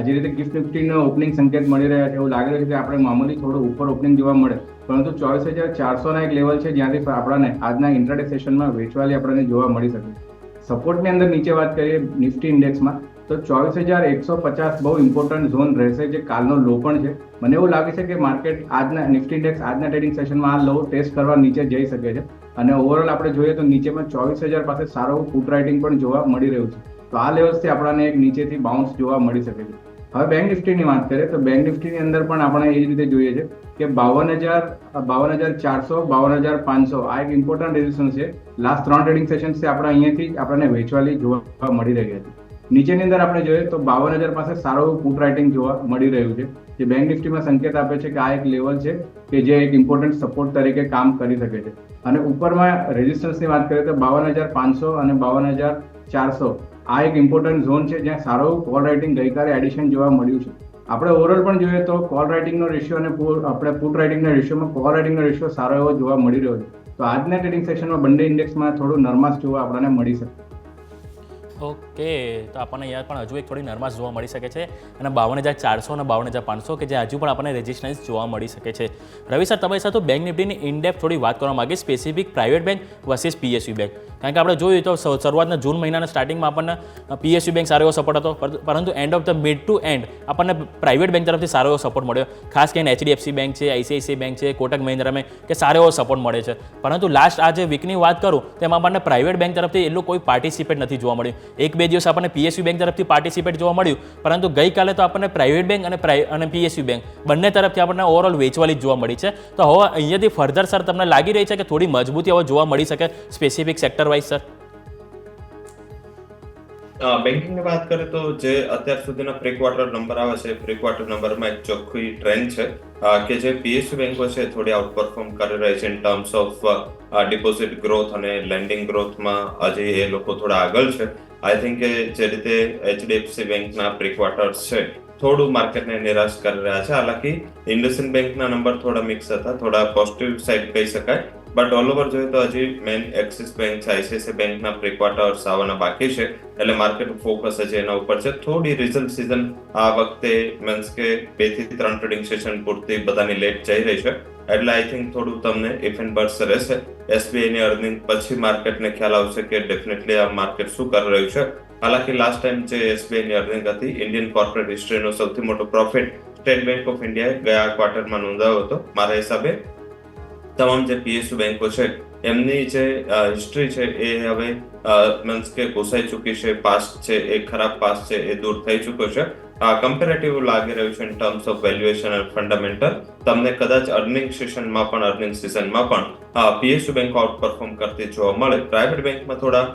જે રીતે ગિફ્ટ નિફ્ટીનો ઓપનિંગ સંકેત મળી રહ્યા છે, એવું લાગી રહ્યું છે કે આપણે મામૂલી થોડું ઉપર ઓપનિંગ જોવા મળે, પરંતુ 24,400 એક લેવલ છે જ્યાંથી આપણને આજના ઇન્ટ્રાડે સેશનમાં વેચવાલી આપણને જોવા મળી શકે. સપોર્ટની અંદર નીચે વાત કરીએ નિફ્ટી ઇન્ડેક્સમાં તો 24,150 બહુ ઇમ્પોર્ટન્ટ ઝોન રહેશે, જે કાલનો લો પણ છે. મને એવું લાગે છે કે માર્કેટ આજના નિફ્ટી ઇન્ડેક્સ આજના ટ્રેડિંગ સેશનમાં આ લો ટેસ્ટ કરવા નીચે જઈ શકે છે અને ઓવરઓલ આપણે જોઈએ તો નીચેમાં 24,000 પાસે સારું પુટ રાઇટિંગ પણ જોવા મળી રહ્યું છે. તો આ લેવલ્સથી આપણને એક નીચેથી બાઉન્સ જોવા મળી શકે છે. હવે બેંક નિફ્ટીની વાત કરીએ તો બેંક નિફ્ટીની અંદર પણ આપણે એ જ રીતે જોઈએ છે કે 52,400 52,500 આ એક ઇમ્પોર્ટન્ટ રેઝિસ્ટન્સ છે. લાસ્ટ 3 ટ્રેડિંગ સેશન્સથી આપણે અહીંયાથી આપણને વેચવાલી જોવા મળી રહી હતી. નીચેની અંદર આપણે જોઈએ તો 52,000 પાસે સારું પુટ રાઇટિંગ જોવા મળી રહ્યું છે, જે બેંક નિફ્ટીમાં સંકેત આપે છે કે આ એક લેવલ છે કે જે એક ઇમ્પોર્ટન્ટ સપોર્ટ તરીકે કામ કરી શકે છે. અને ઉપરમાં રેઝિસ્ટન્સની વાત કરીએ તો 52,500 અને 52,400 આ એક ઇમ્પોર્ટન્ટ ઝોન છે જ્યાં સારું કોલ રાઇટિંગ ગઈકાલે એડિશન જોવા મળ્યું છે. આપણે ઓવરઓલ પણ જોઈએ તો કોલ રાઇટિંગનો રેશિયો અને આપણે પુટ રાઇટિંગના રેશિયોમાં કોલ રાઇટિંગનો રેશિયો સારો એવો જોવા મળી રહ્યો છે. તો આજના ટ્રેડિંગ સેશનમાં બંને ઇન્ડેક્સમાં થોડું નરમાશ જોવા આપણને મળી શકે. ઓકે, તો આપણને અહીંયા પણ હજુ એક થોડી નરમાશ જોવા મળી શકે છે અને 52,400 અને 52,500 કે જે હજુ પણ આપણને રેઝિસ્ટન્સ જોવા મળી શકે છે. રવિ સર, તમારી સાથે બેંક નિફ્ટીની ઇનડેપ્થ થોડી વાત કરવા માંગીએ, specific private bank versus PSU bank. કારણ કે આપણે જોયું તો શરૂઆતના જૂન મહિનાના સ્ટાર્ટિંગમાં આપણને PSU બેંક સારો એવો સપોર્ટ હતો, પરંતુ end of the mid to end આપણને પ્રાઇવેટ બેંક તરફથી સારો એવો સપોર્ટ મળ્યો. ખાસ કરીને HDFC બેંક છે, ICICI બેંક છે, કોટક મહિન્દ્રા બેંક કે સારો એવો સપોર્ટ મળે છે. પરંતુ લાસ્ટ આ જે વીકની વાત કરું તેમાં આપણને પ્રાઇવેટ બેંક તરફથી એટલું કોઈ પાર્ટિસિપેટ નથી જોવા મળ્યું. 1-2 દિવસ આપણને PSU બેંક તરફથી પાર્ટિસિપેટ જોવા મળ્યું, પરંતુ ગઈકાલે તો આપણને પ્રાઇવેટ બેંક અને PSU બેંક બંને તરફથી આપણને ઓવરઓલ વેચવાલી જોવા મળી છે. તો હવે અહીંયાથી ફર્ધર સર તમને લાગી રહી છે કે થોડી મજબૂતી હવે જોવા મળી શકે સ્પેસિફિક સેક્ટર વાઇઝ સર? બેન્કિંગની વાત કરીએ તો જે અત્યાર સુધીના પ્રી ક્વાર્ટર નંબર આવે છે, પ્રી ક્વાર્ટર નંબરમાં એક ચોખ્ખી ટ્રેન્ડ છે કે જે PSU બેંકો છે થોડી આઉટ પરફોર્મ કરી રહી છે in terms of deposit growth અને લેન્ડિંગ ગ્રોથમાં. હજી એ લોકો થોડા આગળ છે. આઈ થિંક કે જે રીતે HDFC બેંકના પ્રી ક્વાર્ટર્સ છે થોડું માર્કેટને નિરાશ કરી રહ્યા છે. હાલાકી ઇન્ડસઇન્ડ બેંકના નંબર થોડા મિક્સ હતા, થોડા પોઝિટિવ સાઇડ કહી શકાય, બટ ઓલ ઓવર જોઈએ તો હજી મેઇન એક્સિસ બેંક છે, ICICI બેંકના પ્રી ક્વાર્ટર્સ આવવાના બાકી છે, એટલે માર્કેટ ફોકસ હજી એના ઉપર છે. થોડી રિઝલ્ટ સિઝન આ વખતે મીન્સ કે 2 થી 3 ટ્રેડિંગ સેશન પૂરતી બધાની લેટ જઈ રહી છે, એટલે આઈ થિંક થોડું તમને ઇફ એન્ડ બટ્સ રહેશે. SBI ની અર્નિંગ પછી માર્કેટને ખ્યાલ આવશે કે ડેફિનેટલી આ માર્કેટ શું કરી રહ્યું છે. હાલાકી લાસ્ટ ટાઈમ જે SBI ની અર્નિંગ હતી, ઇન્ડિયન કોર્પોરેટ હિસ્ટ્રીનો સૌથી મોટો પ્રોફિટ સ્ટેટ બેંક ઓફ ઇન્ડિયાએ ગયા ક્વાર્ટરમાં નોંધાયો હતો. મારા હિસાબે તમામ જે PSU બેંકો છે એમની જે હિસ્ટ્રી છે એ હવે મીન્સ કે ઘૂસાઈ ચૂકી છે, પાસ્ટ છે એ ખરાબ પાસ્ટ છે એ દૂર થઈ ચૂક્યો છે. કમ્પેરેટિવ લાગી રહ્યું છે ઇન ટર્મ્સ ઓફ વેલ્યુએશન અને ફંડામેન્ટલ. તમને કદાચ અર્નિંગ સેશનમાં પણ અર્નિંગ સિઝનમાં પણ PSU બેંકો આઉટ પરફોર્મ કરતી જોવા મળે. પ્રાઇવેટ બેંકમાં થોડા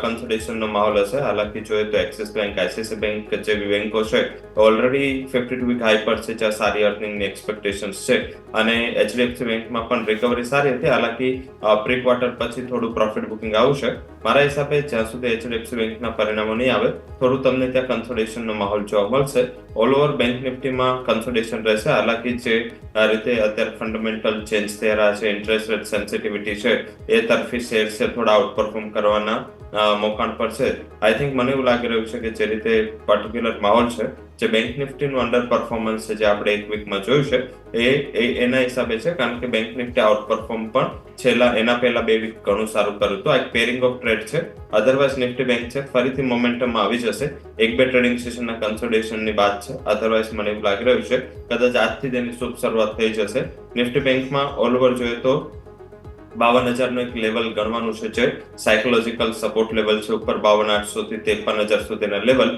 કન્સોલિડેશનનો માહોલ હશે. હાલાકી જોઈએ તો એક્સિસ બેંક, ICICI બેંક જેવી બેંકો છે ઓલરેડી 52 વીક હાઈ પર છે, જ્યાં સારી અર્નિંગની એક્સપેક્ટેશન્સ છે. અને HDFC બેંકમાં પણ રિકવરી સારી હતી. હાલાકી પ્રી ક્વાર્ટર પછી થોડું પ્રોફિટ બુકિંગ આવશે. મારા હિસાબે જ્યાં સુધી HDFC બેંકના પરિણામો નહીં આવે થોડું તમને ત્યાં કન્સોલિડેશનનો માહોલ જોવા મળશે. ઓલ ઓવર બેંક નિફ્ટીમાં કન્સોલિડેશન રહેશે. હાલાકી જે રીતે અત્યારે ફંડામેન્ટલ ચેન્જ થઈ રહ્યા છે, ઇન્ટરેસ્ટ રેટ સેન્સિટિવિટી છે એ તરફી શેર છે થોડા આઉટ પરફોર્મ કરવાના મોકાણ પર છે. આઈ થિંક મને એવું લાગી રહ્યું છે કે જે રીતે પર્ટિક્યુલર માહોલ છે, જે બેંક નિફ્ટીનું અંડર પરફોર્મન્સ છે જે આપણે એક વીકમાં જોયું છે એ એના હિસાબે છે, કારણ કે બેંક નિફ્ટી આઉટ પરફોર્મ પણ છેલ્લા એના પહેલા 2 વીક ઘણું સારું કર્યું હતું. આ એક પેરિંગ ઓફ ટ્રેડ છે. અધરવાઇઝ નિફ્ટી બેંક છે ફરીથી મોમેન્ટમમાં આવી જશે. 1-2 ટ્રેડિંગ સેશનના કન્સોલિડેશનની વાત છે. અધરવાઇઝ મને એવું લાગી રહ્યું છે કદાચ આજથી તેની શુભ શરૂઆત થઈ જશે. નિફ્ટી બેંકમાં ઓલ ઓવર જોઈએ તો 52,000નું એક લેવલ ગણવાનું છે, જે સાયકોલોજીકલ સપોર્ટ લેવલ છે. ઉપર 52,800 થી 53,000 સુધીના લેવલ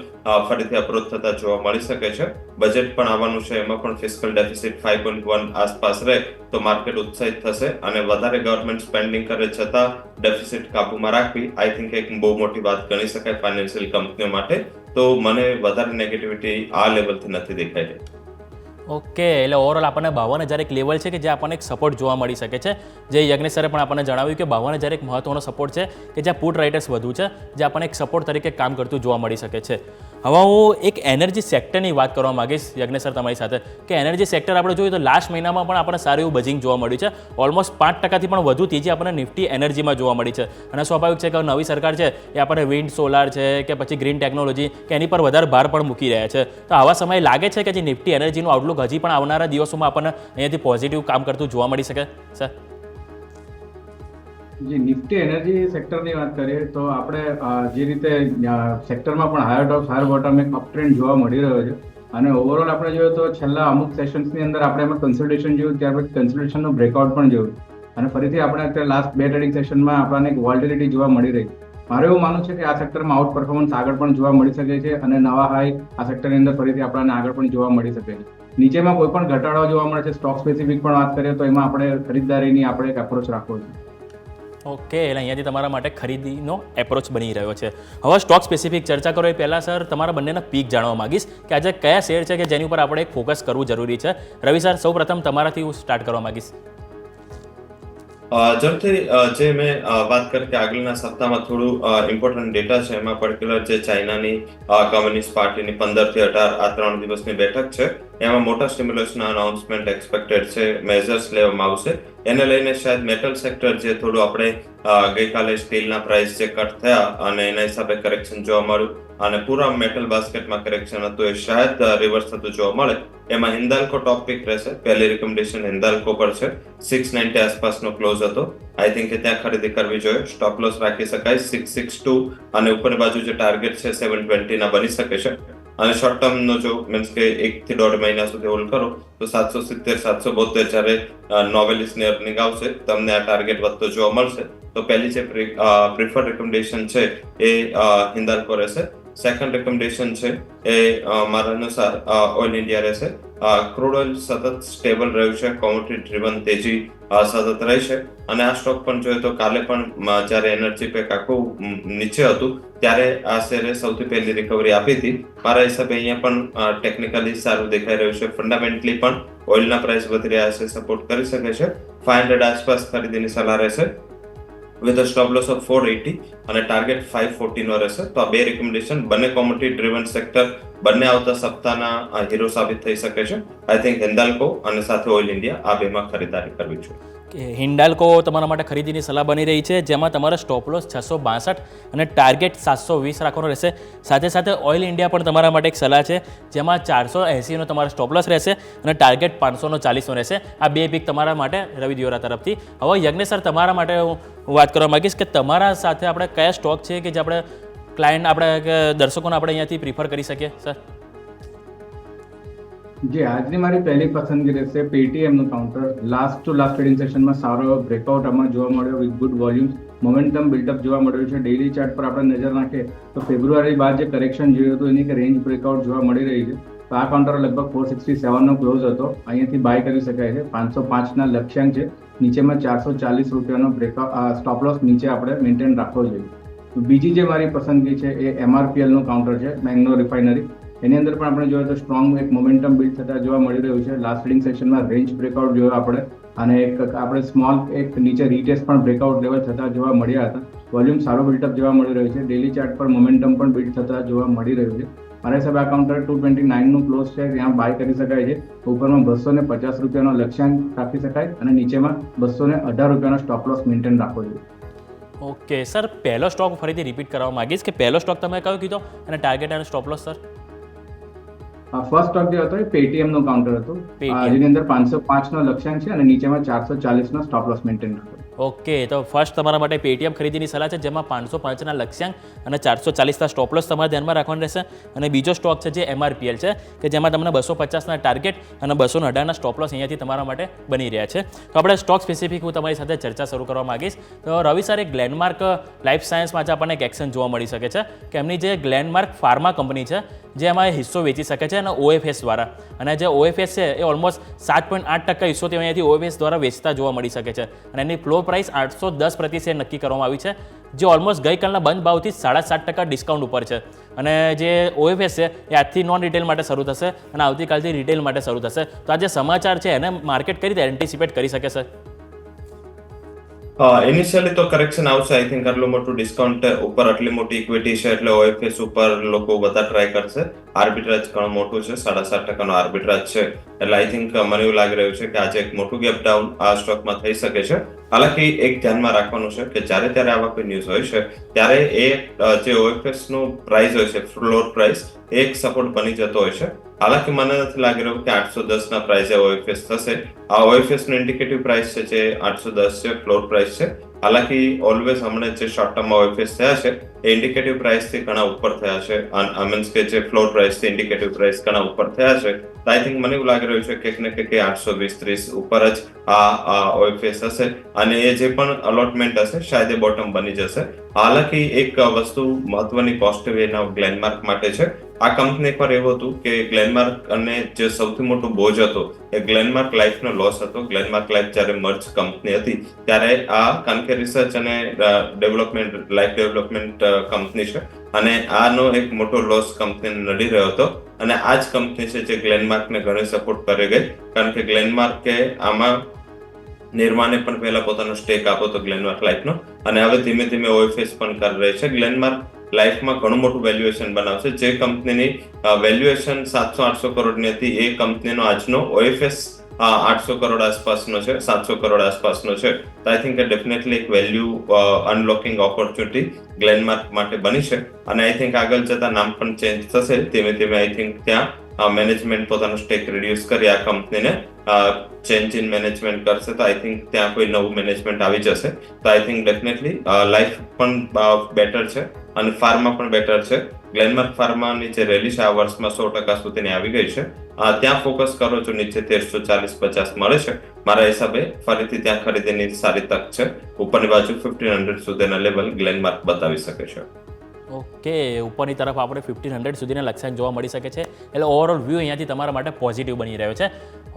ફરીથી અપ્રોચ થતા જોવા મળી શકે છે. બજેટ પણ આવવાનું છે, એમાં પણ ફિસ્કલ ડેફિસિટ 5.1 આસપાસ રહે તો માર્કેટ ઉત્સાહિત થશે, અને વધારે ગવર્મેન્ટ સ્પેન્ડિંગ કરે છતાં ડેફિસિટ કાબુમાં રાખવી આઈ થિંક એક બહુ મોટી વાત ગણી શકાય ફાઇનાન્શિયલ કંપનીઓ માટે. તો મને વધારે નેગેટિવિટી આ લેવલથી નથી દેખાઈ રહી. ઓકે, એટલે ઓવરઓલ આપણને 52,000 એક લેવલ છે કે જે આપણને એક સપોર્ટ જોવા મળી શકે છે. જે યજ્ઞેશ સરે પણ આપણને જણાવ્યું કે 52,000 એક મહત્વનો સપોર્ટ છે કે જ્યાં પુટ રાઇટર્સ વધુ છે, જે આપણને એક સપોર્ટ તરીકે કામ કરતું જોવા મળી શકે છે. હવે હું એક એનર્જી સેક્ટરની વાત કરવા માંગીશ યજ્ઞેશ સર તમારી સાથે, કે એનર્જી સેક્ટર આપણે જોઈએ તો લાસ્ટ મહિનામાં પણ આપણને સારું એવું બજિંગ જોવા મળ્યું છે. ઓલમોસ્ટ 5% પણ વધુ તેજી આપણને નિફ્ટી એનર્જીમાં જોવા મળી છે. અને સ્વાભાવિક છે કે નવી સરકાર છે એ આપણને વિન્ડ, સોલાર છે કે પછી ગ્રીન ટેકનોલોજી કે એની પર વધારે ભાર પણ મૂકી રહ્યા છે. તો આવા સમયે લાગે છે કે જે નિફ્ટી એનર્જીનું આઉટલુક હજી પણ આવનારા દિવસોમાં આપણને અહીંયાથી પોઝિટિવ કામ કરતું જોવા મળી શકે સર? જે નિફ્ટી એનર્જી સેક્ટરની વાત કરીએ તો આપણે જે રીતે સેક્ટરમાં પણ હાયર ટોપ હાયર બોટમ એક અપ ટ્રેન્ડ જોવા મળી રહ્યો છે. અને ઓવરઓલ આપણે જોઈએ તો છેલ્લા અમુક સેશન્સની અંદર આપણે એમાં કન્સલ્ટેશન જોયું, ત્યાર પછી કન્સલ્ટેશનનું બ્રેકઆઉટ પણ જોયું, અને ફરીથી આપણે અત્યારે લાસ્ટ 2 ટ્રેડિંગ સેશનમાં આપણને એક વોલ્ટિલિટી જોવા મળી રહી. મારે એવું માનવું છે કે આ સેક્ટરમાં આઉટ પરફોર્મન્સ આગળ પણ જોવા મળી શકે છે, અને નવા હાઈ આ સેક્ટરની અંદર ફરીથી આપણને આગળ પણ જોવા મળી શકે છે. નીચેમાં કોઈ પણ ઘટાડો જોવા મળે છે, સ્ટોક સ્પેસિફિક પણ વાત કરીએ તો એમાં આપણે ખરીદદારીની આપણે એક એપ્રોચ રાખવો છે. ઓકે, એટલે અહીંયાથી તમારા માટે ખરીદીનો એપ્રોચ બની રહ્યો છે. હવે સ્ટોક સ્પેસિફિક ચર્ચા કરો એ પહેલાં સર તમારા બંનેના પીક જાણવા માંગીશ કે આજે કયા શેર છે કે જેની ઉપર આપણે એક ફોકસ કરવું જરૂરી છે. રવિ સર, સૌ પ્રથમ તમારાથી હું સ્ટાર્ટ કરવા માંગીશ. જરૂરથી જે મેં વાત કરી કે આગળના સપ્તાહમાં થોડું ઇમ્પોર્ટન્ટ ડેટા છે, એમાં પર્ટિક્યુલર જે ચાઇનાની કમ્યુનિસ્ટ પાર્ટીની 15 થી 18 આ 3 દિવસની બેઠક છે, એમાં મોટા સ્ટિમ્યુલસના અનાઉન્સમેન્ટ એક્સપેક્ટેડ છે, મેઝર્સ લેવામાં આવશે. એને લઈને શાયદ મેટલ સેક્ટર જે થોડું આપણે ગઈકાલે સ્ટીલના પ્રાઇસ જે કટ થયા અને એના હિસાબે કરેક્શન જોવા મળ્યું, અને પૂરા મેટલ બાસ્કેટમાં કરેક્શન હતું, એ શાયદ રિવર્સ થતું જોવા મળે. એમાં હિન્દાલ્કો ટોપ પિક રહેશે. પહેલી રિકમેન્ડેશન હિન્દાલ્કો પર છે, 690 આસપાસનો ક્લોઝ હતો. આઈ થિંક કે ત્યાં ખરીદી કરવી જોઈએ. સ્ટોપ લોસ રાખી શકાય 662, અને ઉપરની બાજુ જે ટાર્ગેટ છે 720 ના બની શકે છે. અને શોર્ટ ટર્મનો જો મીન્સ કે 1 થી 1.5 મહિના સુધી હોલ્ડ કરો તો 770-772 જ્યારે નોવેલિસની અર્નિંગ આવશે તમને આ ટાર્ગેટ વધતો જોવા મળશે. તો પહેલી જે પ્રિફર્ડ રિકમેન્ડેશન છે એ હિન્દાલ્કો રહેશે. સેકન્ડ રિકમેન્ડેશન છે એ મારા અનુસાર ઓઇલ ઇન્ડિયા રહેશે. ક્રૂડ ઓઇલ સતત સ્ટેબલ રહ્યું છે, કોમોડિટી ડ્રીવન તેજી સતત રહેશે, અને આ સ્ટોક પણ જોઈએ તો કાલે પણ જ્યારે એનર્જી પેક આખું નીચે હતું ત્યારે આ શેરે સૌથી પહેલી રિકવરી આપી હતી. મારા હિસાબે અહીંયા પણ ટેકનિકલી સારું દેખાઈ રહ્યું છે. ફંડામેન્ટલી પણ ઓઇલના પ્રાઇસ વધી રહ્યા છે, સપોર્ટ કરી શકે છે. 500 આસપાસ ખરીદીની સલાહ રહેશે with a stop loss of 480 અને ટાર્ગેટ 540 નો રહેશે. તો આ બે રિકમેન્ડેશન, બંને કોમોડિટી ડ્રીવન સેક્ટર, બંને આવતા સપ્તાહના હીરો સાબિત થઈ શકે છે. આઈ થિંક હિન્દાલ્કો અને સાથે ઓઇલ ઇન્ડિયા આ બેમાં ખરીદારી કરવી જોઈએ. હિન્ડાલ્કો તમારા માટે ખરીદીની સલાહ બની રહી છે, જેમાં તમારા સ્ટોપ લોસ 662 અને ટાર્ગેટ 720 રાખવાનો રહેશે. સાથે સાથે ઓઇલ ઇન્ડિયા પણ તમારા માટે એક સલાહ છે, જેમાં 480નો તમારો સ્ટોપ લોસ રહેશે અને ટાર્ગેટ 540નો રહેશે. આ બે પીક તમારા માટે રવિ દિયોરા તરફથી. હવે યજ્ઞેશ સર, તમારા માટે હું વાત કરવા માંગીશ કે તમારા સાથે આપણે કયા સ્ટોક છે કે જે આપણે ક્લાયન્ટ, આપણે દર્શકોને આપણે અહીંયાથી પ્રિફર કરી શકીએ સર? જે આજની મારી પહેલી પસંદગી રહેશે પેટીએમનું counter. Last to last trading સેશનમાં સારો બ્રેકઆઉટ આમાં જોવા મળ્યો with good volumes, momentum buildup જોવા મળ્યું છે. ડેઇલી ચાર્ટ પર આપણે નજર નાખીએ તો ફેબ્રુઆરી બાદ જે કરેક્શન જોયું હતું એની રેન્જ બ્રેકઆઉટ જોવા મળી રહી છે. તો આ કાઉન્ટર લગભગ 467નો ક્લોઝ હતો, અહીંયાથી બાય કરી શકાય છે. 505ના લક્ષ્યાંક છે, નીચેમાં 440 રૂપિયાનો બ્રેકઆઉટ સ્ટોપ લોસ નીચે આપણે મેન્ટેન રાખવો જોઈએ. બીજી જે મારી પસંદગી છે એ MRPLનું કાઉન્ટર છે, મેંગનો રિફાઇનરી. એની અંદર પણ આપણે જોઈએ તો સ્ટ્રોંગ એક મોમેન્ટમ બિલ્ડ થતા જોવા મળી રહ્યું છે. લાસ્ટ ટ્રેડિંગ સેશનમાં રેન્જ બ્રેકઆઉટ જોયો આપણે, અને એક આપણે સ્મોલ એક નીચે રીટેસ્ટ પણ બ્રેકઆઉટ લેવલ થતા જોવા મળ્યા હતા. વોલ્યુમ સારો બિલ્ડઅપ જોવા મળી રહ્યું છે. ડેલી ચાર્ટ પર મોમેન્ટમ પણ બિલ્ડ થતા જોવા મળી રહ્યું છે. મારા હિસાબે આ કાઉન્ટર 229નું ક્લોઝ છે, ત્યાં બાય કરી શકાય છે. ઉપરમાં 250 રૂપિયાનો લક્ષ્યાંક રાખી શકાય, અને નીચેમાં 218 રૂપિયાનો સ્ટોપ લોસ મેન્ટેન રાખવો જોઈએ. ઓકે સર, પહેલો સ્ટોક ફરીથી રિપીટ કરવા માંગીશ કે પહેલો સ્ટોક તમે કયો કીધો અને ટાર્ગેટ અને stop loss sir? First stock જે હતો એ પેટીએમ નું કાઉન્ટર હતું, જેની અંદર 505નો લક્ષ્યાંક છે અને નીચેમાં 440નો સ્ટોપ લોસ મેન્ટેન રાખો. ઓકે, તો ફર્સ્ટ તમારા માટે પેટીએમ ખરીદીની સલાહ છે, જેમાં 505ના લક્ષ્યાંક અને 440ના સ્ટોપ લોસ તમારે ધ્યાનમાં રાખવાનું રહેશે. અને બીજો સ્ટોક છે જે MRPL છે, કે જેમાં તમને 250ના ટાર્ગેટ અને 218ના સ્ટોપ લોસ અહીંયાથી તમારા માટે બની રહ્યા છે. તો આપણે સ્ટોક સ્પેસિફિક હું તમારી સાથે ચર્ચા શરૂ કરવા માંગીશ. તો રવિ સર, ગ્લેનમાર્ક લાઈફ સાયન્સમાં આજે આપણને એક એક્શન જોવા મળી શકે છે કે એમની જે ગ્લેનમાર્ક ફાર્મા કંપની છે, જે એમાં હિસ્સો વેચી શકે છે અને OFS દ્વારા, અને જે OFS છે એ ઓલમોસ્ટ 7.8% હિસ્સો તે અહીંયાથી OFS દ્વારા વેચતા જોવા મળી શકે છે. અને એની ફ્લોર પ્રાઇસ 810 પ્રતિ શેર નક્કી કરવામાં આવી છે, જે ઓલમોસ્ટ ગઈકાલના બંધ ભાવથી 7.5% ડિસ્કાઉન્ટ ઉપર છે. અને જે OFS છે એ આજથી નોન રિટેલ માટે શરૂ થશે અને આવતીકાલથી રિટેલ માટે શરૂ થશે. તો આ જે સમાચાર છે એને માર્કેટ કઈ રીતે એન્ટિસિપેટ કરી શકે છે? ઇનિશિયલી તો કરેક્શન આવશે. આઈ થિંક આટલું મોટું ડિસ્કાઉન્ટ ઉપર આટલી મોટી ઇક્વિટી છે એટલે OFS ઉપર લોકો બધા ટ્રાય કરશે. આર્બિટ્રાજ ઘણું મોટું છે, 7.5% આર્બિટ્રાજ છે, એટલે આઈ થિંક મને એવું લાગી રહ્યું છે કે આજે એક મોટું ગેપ ડાઉન આ સ્ટોકમાં થઈ શકે છે. હાલાકી એક ધ્યાનમાં રાખવાનું છે કે જ્યારે ત્યારે આવા કોઈ ન્યૂઝ હોય છે ત્યારે એ જે OFS નું પ્રાઇસ હોય છે, ફ્લોર પ્રાઇસ, એક સપોર્ટ બની જતો હોય છે. હાલાકી મને નથી લાગી રહ્યું કે 810 ના પ્રાઇસે OFS થશે. આ OFS નું ઇન્ડિકેટિવ પ્રાઇસ છે જે 810 છે, ફ્લોર પ્રાઇસ છે. હાલાકી ઓલવેઝ હમણાં જે શોર્ટ ટર્મમાં OFS થયા છે એ ઇન્ડિકેટિવ પ્રાઇસથી ઘણા ઉપર થયા છે, મીન્સ કે જે ફ્લોર પ્રાઇસથી ઇન્ડિકેટિવ પ્રાઇસ ઘણા ઉપર થયા છે. આઈ થિંક મને એવું લાગી રહ્યું છે કે ને કે 820-30 ઉપર જ આ OFS હશે અને એ જે પણ અલોટમેન્ટ હશે શાયદ એ બોટમ બની જશે. હાલાકી એક વસ્તુ મહત્વની પોઝિટિવ એના ગ્લેનમાર્ક માટે છે. આ કંપની એકવાર એવું હતું કે ગ્લેનમાર્ક અને જે સૌથી મોટો બોજ હતો એ ગ્લેનમાર્ક લાઈફનો લોસ હતો. ગ્લેનમાર્ક લાઈફ જ્યારે મર્જ કંપની હતી ત્યારે આ કારણ કે રિસર્ચ અને ડેવલપમેન્ટ, લાઈફ ડેવલપમેન્ટ કંપની છે અને આનો એક મોટો લોસ કંપનીને નડી રહ્યો હતો. અને આ જ કંપની છે જે ગ્લેનમાર્કને ઘણી સપોર્ટ કરી ગઈ, કારણ કે ગ્લેનમાર્કે આમાં નિર્માને પણ પહેલા પોતાનો સ્ટેક આપ્યો હતો ગ્લેનમાર્ક લાઈફનો, અને હવે ધીમે ધીમે OFS પણ કરી રહી છે. ગ્લેનમાર્ક લાઈફમાં ઘણું મોટું વેલ્યુએશન બનાવશે. જે કંપનીની વેલ્યુએશન 700-800 કરોડની હતી એ કંપનીનો આજનો OFS 800 કરોડ આસપાસનો છે, 700 કરોડ આસપાસનો છે. તો આઈ થિંક ડેફિનેટલી એક વેલ્યુ અનલોકિંગ ઓપોર્ચ્યુનિટી ગ્લેનમાર્ક માટે બની છે. અને આઈ થિંક આગળ જતા નામ પણ ચેન્જ થશે ધીમે ધીમે. આઈ થિંક ત્યાં મેનેજમેન્ટ પોતાનો સ્ટેક રિડ્યુસ કરી આ કંપનીને ચેન્જ ઇન મેનેજમેન્ટ કરશે. તો આઈ થિંક ત્યાં કોઈ નવું મેનેજમેન્ટ આવી જશે. તો આઈ થિંક ડેફિનેટલી લાઈફ પણ બેટર છે અને ફાર્મા પણ બેટર છે. ગ્લેનમાર્ક ફાર્માની જે રેલી છે આ વર્ષમાં 100% સુધીની આવી ગઈ છે. ત્યાં ફોકસ કરો છો, નીચે 1340-50 મળે છે. મારા હિસાબે ફરીથી ત્યાં ખરીદીની સારી તક છે. ઉપરની બાજુ 1500 સુધીના લેવલ ગ્લેનમાર્ક બતાવી શકે છે. ઓકે, ઉપરની તરફ આપણે 1500 સુધીના લક્ષ્યાંક જોવા મળી શકે છે, એટલે ઓવરઓલ વ્યૂ અહીંયાથી તમારા માટે પોઝિટિવ બની રહ્યો છે.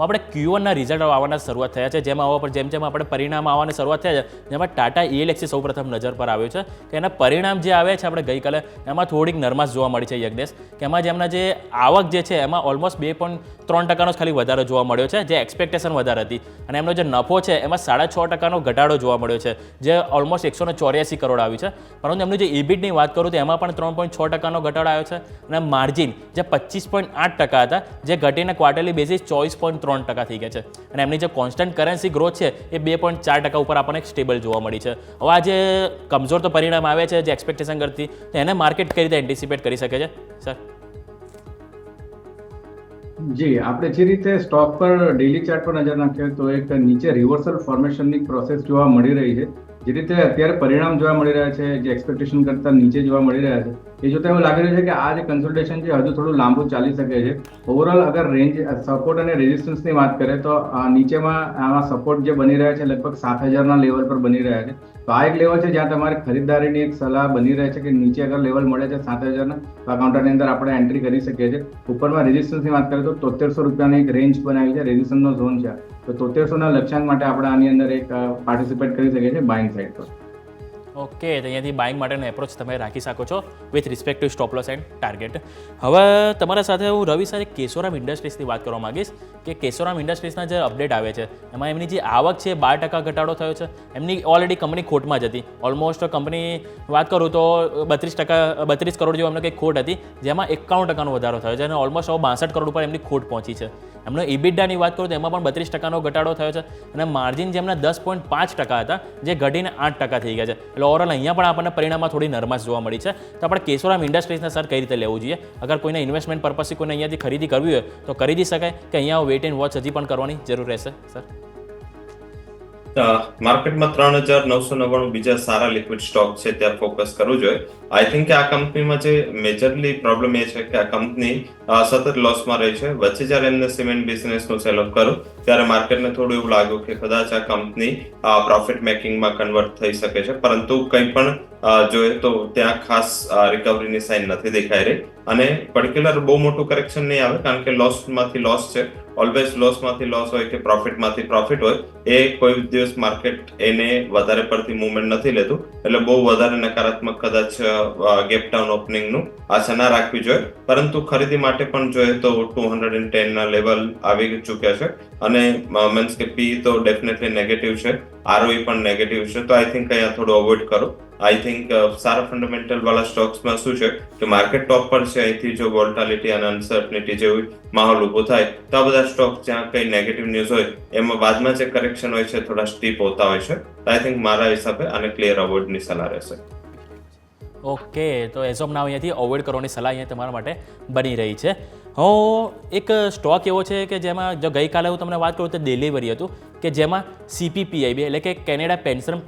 આપણે Q1ના રિઝલ્ટ આવવાના શરૂઆત થયા છે, જેમ જેમ આપણે પરિણામ આવવાની શરૂઆત થયા છે, જેમાં ટાટા ELXC સૌપ્રથમ નજર પર આવ્યું છે કે એના પરિણામ જે આવ્યા છે આપણે ગઈકાલે, એમાં થોડીક નરમાશ જોવા મળી છે યજ્ઞેશ, કે એમાં જેમના જે આવક જે છે એમાં ઓલમોસ્ટ 2.3%નો જ ખાલી વધારો જોવા મળ્યો છે, જે એક્સપેક્ટેશન વધારે હતી. અને એમનો જે નફો છે એમાં 6.5%નો ઘટાડો જોવા મળ્યો છે, જે ઓલમોસ્ટ 184 કરોડ આવી છે. પરંતુ એમનું જે EBITની વાત કરું તો એમાં પણ 3.6%નો ઘટાડો આવ્યો છે. અને માર્જિન જે 25.8% હતા, જે ઘટીને ક્વાર્ટરલી બેઝિસ 24.3% થઈ ગયા છે. અને એમની જે કોન્સ્ટન્ટ કરન્સી ગ્રોથ છે એ 2.4% ઉપર આપણને એક સ્ટેબલ જોવા મળી છે. હવે આ જે કમજોર તો પરિણામ આવે છે જે એક્સપેક્ટેશન કરતી, તો એને માર્કેટ કઈ રીતે એન્ટિસિપેટ કરી શકે છે સર? જી, આપણે જે રીતે સ્ટોક પર ડેલી ચાર્ટ પર નજર નાખીએ તો એક નીચે રિવર્સલ ફોર્મેશનની પ્રોસેસ જોવા મળી રહી છે. જે રીતે અત્યારે પરિણામ જોવા મળી રહ્યા છે, જે એક્સપેક્ટેશન કરતા નીચે જોવા મળી રહ્યા છે, એ જોતા એવું લાગી રહ્યું છે કે આ જે કન્સોલિડેશન છે હજુ થોડું લાંબુ ચાલી શકે છે. ઓવરઓલ અગર રેન્જ સપોર્ટ અને રેઝિસ્ટન્સની વાત કરીએ તો નીચેમાં આમાં સપોર્ટ જે બની રહ્યા છે લગભગ 7000ના લેવલ પર બની રહ્યા છે. તો આ એક લેવલ છે જ્યાં તમારે ખરીદદારીની એક સલાહ બની રહે છે કે નીચે અગર લેવલ મળે છે 7000ના, તો આ કાઉન્ટરની અંદર આપણે એન્ટ્રી કરી શકીએ છીએ. ઉપરમાં રેઝિસ્ટન્સની વાત કરીએ તો 7300 રૂપિયાની એક રેન્જ બનાવી છે, રેઝિસ્ટન્સનો ઝોન છે. તો 7300ના લક્ષ્યાંક માટે આપણે આની અંદર એક પાર્ટિસિપેટ કરી શકીએ છીએ બાઇંગ સાઇડ પર. ઓકે, તો અહીંયાથી બાઇંગ માટેનો એપ્રોચ તમે રાખી શકો છો with respect to stop loss and target. હવે તમારા સાથે હું રવિ સર કેશોરામ ઇન્ડસ્ટ્રીઝની વાત કરવા માંગીશ કે કેશોરામ ઇન્ડસ્ટ્રીઝના જે અપડેટ આવે છે એમાં એમની જે આવક છે 12% ઘટાડો થયો છે. એમની ઓલરેડી કંપની ખોટમાં જ હતી. ઓલમોસ્ટ કંપની વાત કરું તો 32 કરોડ જેવો એમને કંઈક ખોટ હતી, જેમાં 51%નો વધારો થયો છે અને ઓલમોસ્ટ 62 કરોડ ઉપર એમની ખોટ પહોંચી છે. એમનો ઇબિડાની વાત કરું તો એમાં પણ 32%નો ઘટાડો થયો છે અને માર્જિન જેમના 10.5% હતા, જે ઘટીને 8% થઈ ગયા છે. એટલે ઓવરઓલ અહીંયા પણ આપણને પરિણામમાં થોડી નરમાશ જોવા મળી છે. તો આપણે કેશોરામ ઇન્ડસ્ટ્રીઝને સર કઈ રીતે લેવું જોઈએ? અગર કોઈને ઇન્વેસ્ટમેન્ટ પર્પઝથી કોઈને અહીંયાથી ખરીદી કરવી હોય તો ખરીદી શકાય કે અહીંયા વેઇટ એન્ડ વોચ હજી પણ કરવાની જરૂર રહેશે સર? માર્કેટમાં 3,999 બીજા સારા લિક્વિડ સ્ટોક છે ત્યાં ફોકસ કરવું જોઈએ. આઈ થિંક આ કંપનીમાં જે મેજરલી પ્રોબ્લેમ એ છે કે આ કંપની સતત લોસમાં રહી છે. વચ્ચે જ્યારે એમને સિમેન્ટ બિઝનેસનું સેલ ઓફ કર્યું ત્યારે માર્કેટને થોડું એવું લાગ્યું કે કદાચ આ કંપની પ્રોફિટ મેકિંગમાં કન્વર્ટ થઈ શકે છે, પરંતુ કંઈ પણ જોઈએ તો ત્યાં ખાસ રિકવરીની સાઇન નથી દેખાઈ રહી અને પર્ટિક્યુલર બહુ મોટું કરેક્શન નહીં આવે, કારણ કે લોસમાંથી લોસ છે. ઓલવેઝ લોસમાંથી લોસ હોય કે પ્રોફિટમાંથી પ્રોફિટ હોય, એ કોઈ દિવસ માર્કેટ એને વધારે પડતી મૂવમેન્ટ નથી લેતું, એટલે બહુ વધારે નકારાત્મક કદાચ ગેપ ડાઉન ઓપનિંગનું આશા ના રાખવી જોઈએ. પરંતુ ખરીદી માટે પણ જોઈએ તો 210 ના લેવલ આવી ચૂક્યા છે અને મીન્સ કે પી તો ડેફિનેટલી નેગેટિવ છે, ROE પણ નેગેટિવ છે, તો આઈ થિંક અહીંયા થોડું અવોઇડ કરો. આઈ થિંક સારા ફંડામેન્ટલ વાળા સ્ટોક્સમાં શું છે કે માર્કેટ ટોપ પર છે, અહીંથી જો વોલ્ટાલિટી અને અનસર્ટનિટી જેવી માહોલ ઉભો થાય તો આ બધા સ્ટોક જ્યાં કઈ નેગેટિવ ન્યૂઝ હોય એમાં બાદમાં જે કરેક્શન હોય છે થોડા સ્ટીપ હોતા હોય છે. આઈ થિંક મારા હિસાબે આને ક્લિયર અવોઇડની સલાહ રહેશે. ઓકે, તો એઝ ઓફ નાવ અહીંયાથી અવોઇડ કરવાની સલાહ અહીંયા તમારા માટે બની રહી છે. હું એક સ્ટોક એવો છે કે જેમાં જો ગઈકાલે હું તમને વાત કરું તો ડિલિવરી હતું કે જેમાં CPPIB એટલે કે Canada pension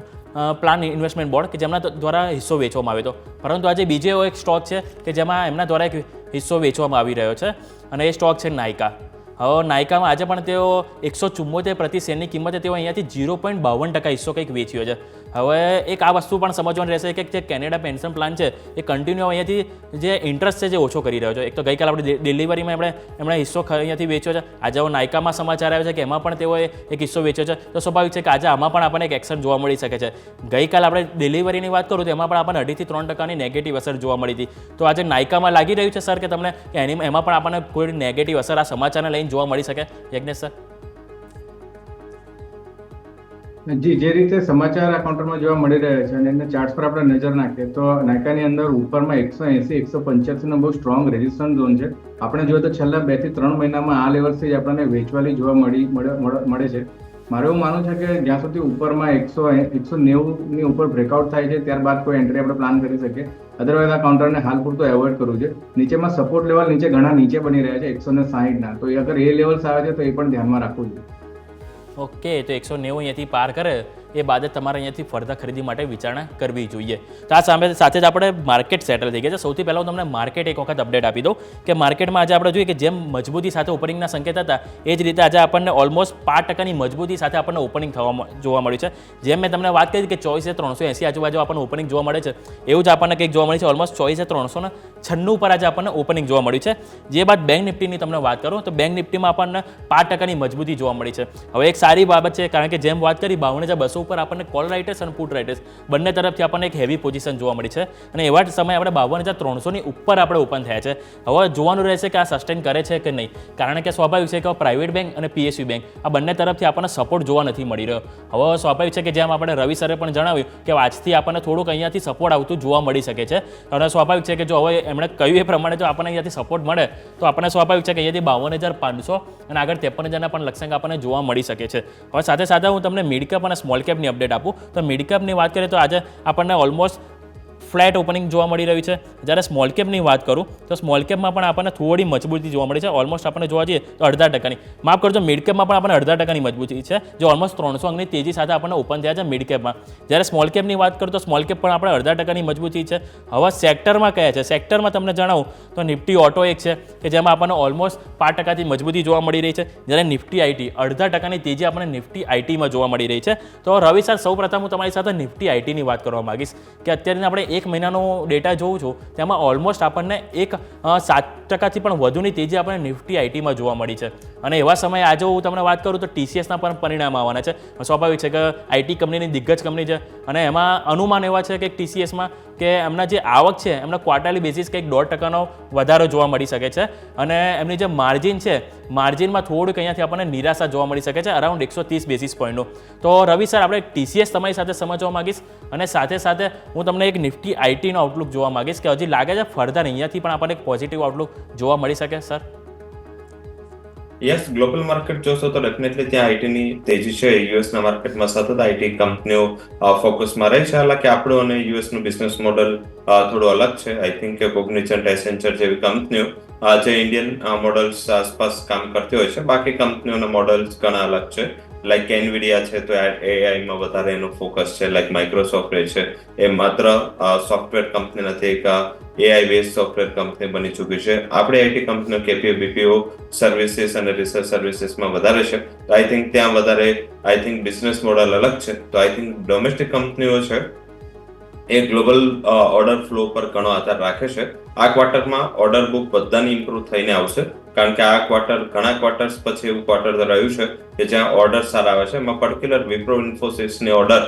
plan investment board કે જેમના દ્વારા હિસ્સો વેચવામાં આવ્યો હતો, પરંતુ આજે બીજો એવો એક સ્ટોક છે કે જેમાં એમના દ્વારા એક હિસ્સો વેચવામાં આવી રહ્યો છે અને એ સ્ટોક છે નાયકા. હવે નાયકામાં આજે પણ તેઓ 174 પ્રતિ શેરની કિંમતે તેઓ અહીંયાથી 0.52% હિસ્સો કંઈક વેચ્યો છે. હવે એક આ વસ્તુ પણ સમજવાની રહેશે કે જે કેનેડા પેન્શન પ્લાન છે એ કન્ટિન્યુ અહીંયાથી જે ઇન્ટરેસ્ટ છે જે ઓછો કરી રહ્યો છે. એક તો ગઈકાલે આપણે ડિલિવરીમાં એમણે હિસ્સો અહીંયાથી વેચ્યો છે, આજે નાયકામાં સમાચાર આવ્યો છે કે એમાં પણ તેઓએ એક હિસ્સો વેચ્યો છે, તો સ્વાભાવિક છે કે આજે આમાં પણ આપણને એક એક્શન જોવા મળી શકે છે. ગઈકાલે આપણે ડિલિવરીની વાત કરું તો એમાં પણ આપણને 2 થી 3% નેગેટિવ અસર જોવા મળી હતી. તો આજે નાયકામાં લાગી રહ્યું છે સર કે તમને એમાં પણ આપણને કોઈ નેગેટિવ અસર આ સમાચારને લઈને જોવા મળી શકે? યજ્ઞેશ સર. જી, જે રીતે સમાચાર આ કાઉન્ટરમાં જોવા મળી રહ્યા છે અને એના ચાર્ટ્સ પર આપણે નજર નાખીએ તો નાયકાની અંદર ઉપરમાં 180 185 નો બહુ સ્ટ્રોંગ રેઝિસ્ટન્સ ઝોન છે. આપણે જોઈએ તો છેલ્લા 2 થી 3 મહિનામાં આ લેવલથી જ આપણને વેચવાલી જોવા મળે છે. મારું એવું માનવું છે કે જ્યાં સુધી ઉપરમાં 190 ની ઉપર બ્રેકઆઉટ થાય છે ત્યારબાદ કોઈ એન્ટ્રી આપણે પ્લાન કરી શકીએ. અદરવાઇઝ આ કાઉન્ટરને હાલ પૂરતું એવોઇડ કરવું છે. નીચેમાં સપોર્ટ લેવલ નીચે ઘણા નીચે બની રહ્યા છે 160 ના, તો અગર એ લેવલ્સ આવે છે તો એ પણ ધ્યાનમાં રાખવું જોઈએ. ઓકે, તો 190 અહીંયાથી પાર કરે એ બાદ જ તમારે અહીંયાથી ફરતા ખરીદી માટે વિચારણા કરવી જોઈએ. તો આ સાથે જ આપણે માર્કેટ સેટલ થઈ ગયા છે. સૌથી પહેલાં હું તમને માર્કેટ એક વખત અપડેટ આપી દઉં કે માર્કેટમાં આજે આપણે જોઈએ કે જેમ મજબૂતી સાથે ઓપનિંગના સંકેત હતા એ જ રીતે આજે આપણને ઓલમોસ્ટ 5% મજબૂતી સાથે આપણને ઓપનિંગ જોવા મળ્યું છે. જેમ મેં તમને વાત કરી કે 24,380 આજુબાજુ આપણને ઓપનિંગ જોવા મળે છે, એવું જ આપણને કંઈક જોવા મળે છે. ઓલમોસ્ટ 24,396 પર આજે આપણને ઓપનિંગ જોવા મળ્યું છે. જે બાદ બેંક નિફ્ટીની તમને વાત કરું તો બેંક નિફ્ટીમાં આપણને 5% મજબૂતી જોવા મળી છે. હવે એક સારી બાબત છે, કારણ કે જેમ વાત કરી 52,200 ઉપર આપણને કોલ રાઇટર્સ અને પુટ રાઇટર્સ બંને તરફથી આપણને એક હેવી પોઝિશન જોવા મળી છે અને એવા જ સમયે આપણે 52,300 ની ઉપર આપણે ઓપન થયા છે. હવે જોવાનું રહેશે કે આ સસ્ટેન કરે છે કે નહીં, કારણ કે સ્વાભાવિક છે કે પ્રાઇવેટ બેંક અને PSU બેંક આ બંને તરફથી આપણને સપોર્ટ જોવા નથી મળી રહ્યો. હવે સ્વાભાવિક છે કે જેમ આપણે રવિ સરે પણ જણાવ્યું કે આજથી આપણને થોડુંક અહીંયાથી સપોર્ટ આવતું જોવા મળી શકે છે અને સ્વાભાવિક છે કે જો હવે એમણે કહ્યું એ પ્રમાણે જો આપણને અહીંયાથી સપોર્ટ મળે તો આપણને સ્વાભાવિક છે કે અહીંયાથી 52,500 અને આગળ 53,000ના પણ લક્ષ્યાંક આપણને જોવા મળી શકે છે. હવે સાથે સાથે હું તમને મિડ કેપ અને સ્મોલ કેપની અપડેટ આપું તો મિડ કેપની વાત કરીએ તો આજે આપણને ઓલમોસ્ટ ફ્લેટ ઓપનિંગ જોવા મળી રહ્યું છે. જ્યારે સ્મોલ કેપની વાત કરું તો સ્મોલ કેપમાં પણ આપણને થોડી મજબૂતી જોવા મળી છે. ઓલમોસ્ટ આપણે જોવા જઈએ તો 0.5%, માફ કરજો મિડ કેપમાં પણ આપણને 0.5% મજબૂતી છે, જે ઓલમોસ્ટ 300 અંકની તેજી સાથે આપણને ઓપન થયા છે મિડ કેપમાં. જ્યારે સ્મોલ કેપની વાત કરું તો સ્મોલ કેપ પણ આપણે 0.5% મજબૂતી છે. હવે સેક્ટરમાં કયા છે, સેક્ટરમાં તમને જણાવું તો નિફ્ટી ઓટો એક છે કે જેમાં આપણને ઓલમોસ્ટ 5% મજબૂતી જોવા મળી રહી છે. જ્યારે નિફ્ટી આઈટી 0.5% તેજી આપણને નિફ્ટી આઈટીમાં જોવા મળી રહી છે. તો રવિ સર, સૌપ્રથમ હું તમારી સાથે નિફ્ટી આઈટીની વાત કરવા માંગીશ કે અત્યારે આપણે 1 મહિનાનો ડેટા જોઉં છું તેમાં ઓલમોસ્ટ આપણને 7% પણ વધુની તેજી આપણને નિફ્ટી આઈટીમાં જોવા મળી છે અને એવા સમયે આજે હું તમને વાત કરું તો TCSના પણ પરિણામ આવવાના છે. સ્વાભાવિક છે કે આઈટી કંપનીની દિગ્ગજ કંપની છે અને એમાં અનુમાન એવા છે કે TCSમાં કે એમના જે આવક છે એમના ક્વાર્ટરલી બેસિસ કંઈક 1.5% વધારો જોવા મળી શકે છે અને એમની જે માર્જિન છે માર્જિનમાં થોડુંક અહીંયાથી આપણને નિરાશા જોવા મળી શકે છે અરાઉન્ડ 130 બેસિસ પોઈન્ટનું. તો રવિ સર, આપણે TCS તમારી સાથે સમજવા માંગીશ અને સાથે સાથે હું તમને એક નિફ્ટી આઈટીનો આઉટલુક જોવા માંગીશ કે હજી લાગે છે ફર્ધર અહીંયાથી પણ આપણને એક પોઝિટિવ આઉટલુક જોવા મળી શકે સર? યસ, ગ્લોબલ માર્કેટ જોશો તો ડેફિનેટલી ત્યાં આઈટીની તેજી છે. યુએસના માર્કેટમાં સતત આઈટી કંપનીઓ ફોકસમાં રહે છે. હાલાકી આપણું અને યુએસનું બિઝનેસ મોડલ થોડું અલગ છે. આઈ થિંક કે કોગ્નિઝન્ટ, એસેન્ચર જેવી કંપનીઓ જે ઇન્ડિયન મોડલ્સ આસપાસ કામ કરતી હોય છે, બાકી કંપનીઓના મોડલ્સ ઘણા અલગ છે. લાઈક એનવીડિયા છે તો એઆઈમાં વધારે એનો ફોકસ છે, લાઈક માઇક્રોસોફ્ટ છે એ માત્ર સોફ્ટવેર કંપની નથી, એક એઆઈ બેઝ સોફ્ટવેર કંપની બની ચૂકી છે. આપણે આઈટી કંપનીઓ કેપીઓ બીપીઓ સર્વિસીસ અને રિસર્ચ સર્વિસીસમાં વધારે છે, તો આઈ થિંક ત્યાં વધારે બિઝનેસ મોડલ અલગ છે. તો આઈ થિંક ડોમેસ્ટિક કંપનીઓ છે એ ગ્લોબલ ઓર્ડર ફ્લો પર ઘણો આધાર રાખે છે. આ ક્વાર્ટરમાં ઓર્ડર બુક બધાની ઇમ્પ્રુવ થઈને આવશે, કારણ કે આ ઘણા ક્વાર્ટર્સ પછી એવું ક્વાર્ટર રહ્યું છે કે જ્યાં ઓર્ડર સારા આવે છે. એમાં પર્ટિક્યુલર વિપ્રો ઇન્ફોસિસની ઓર્ડર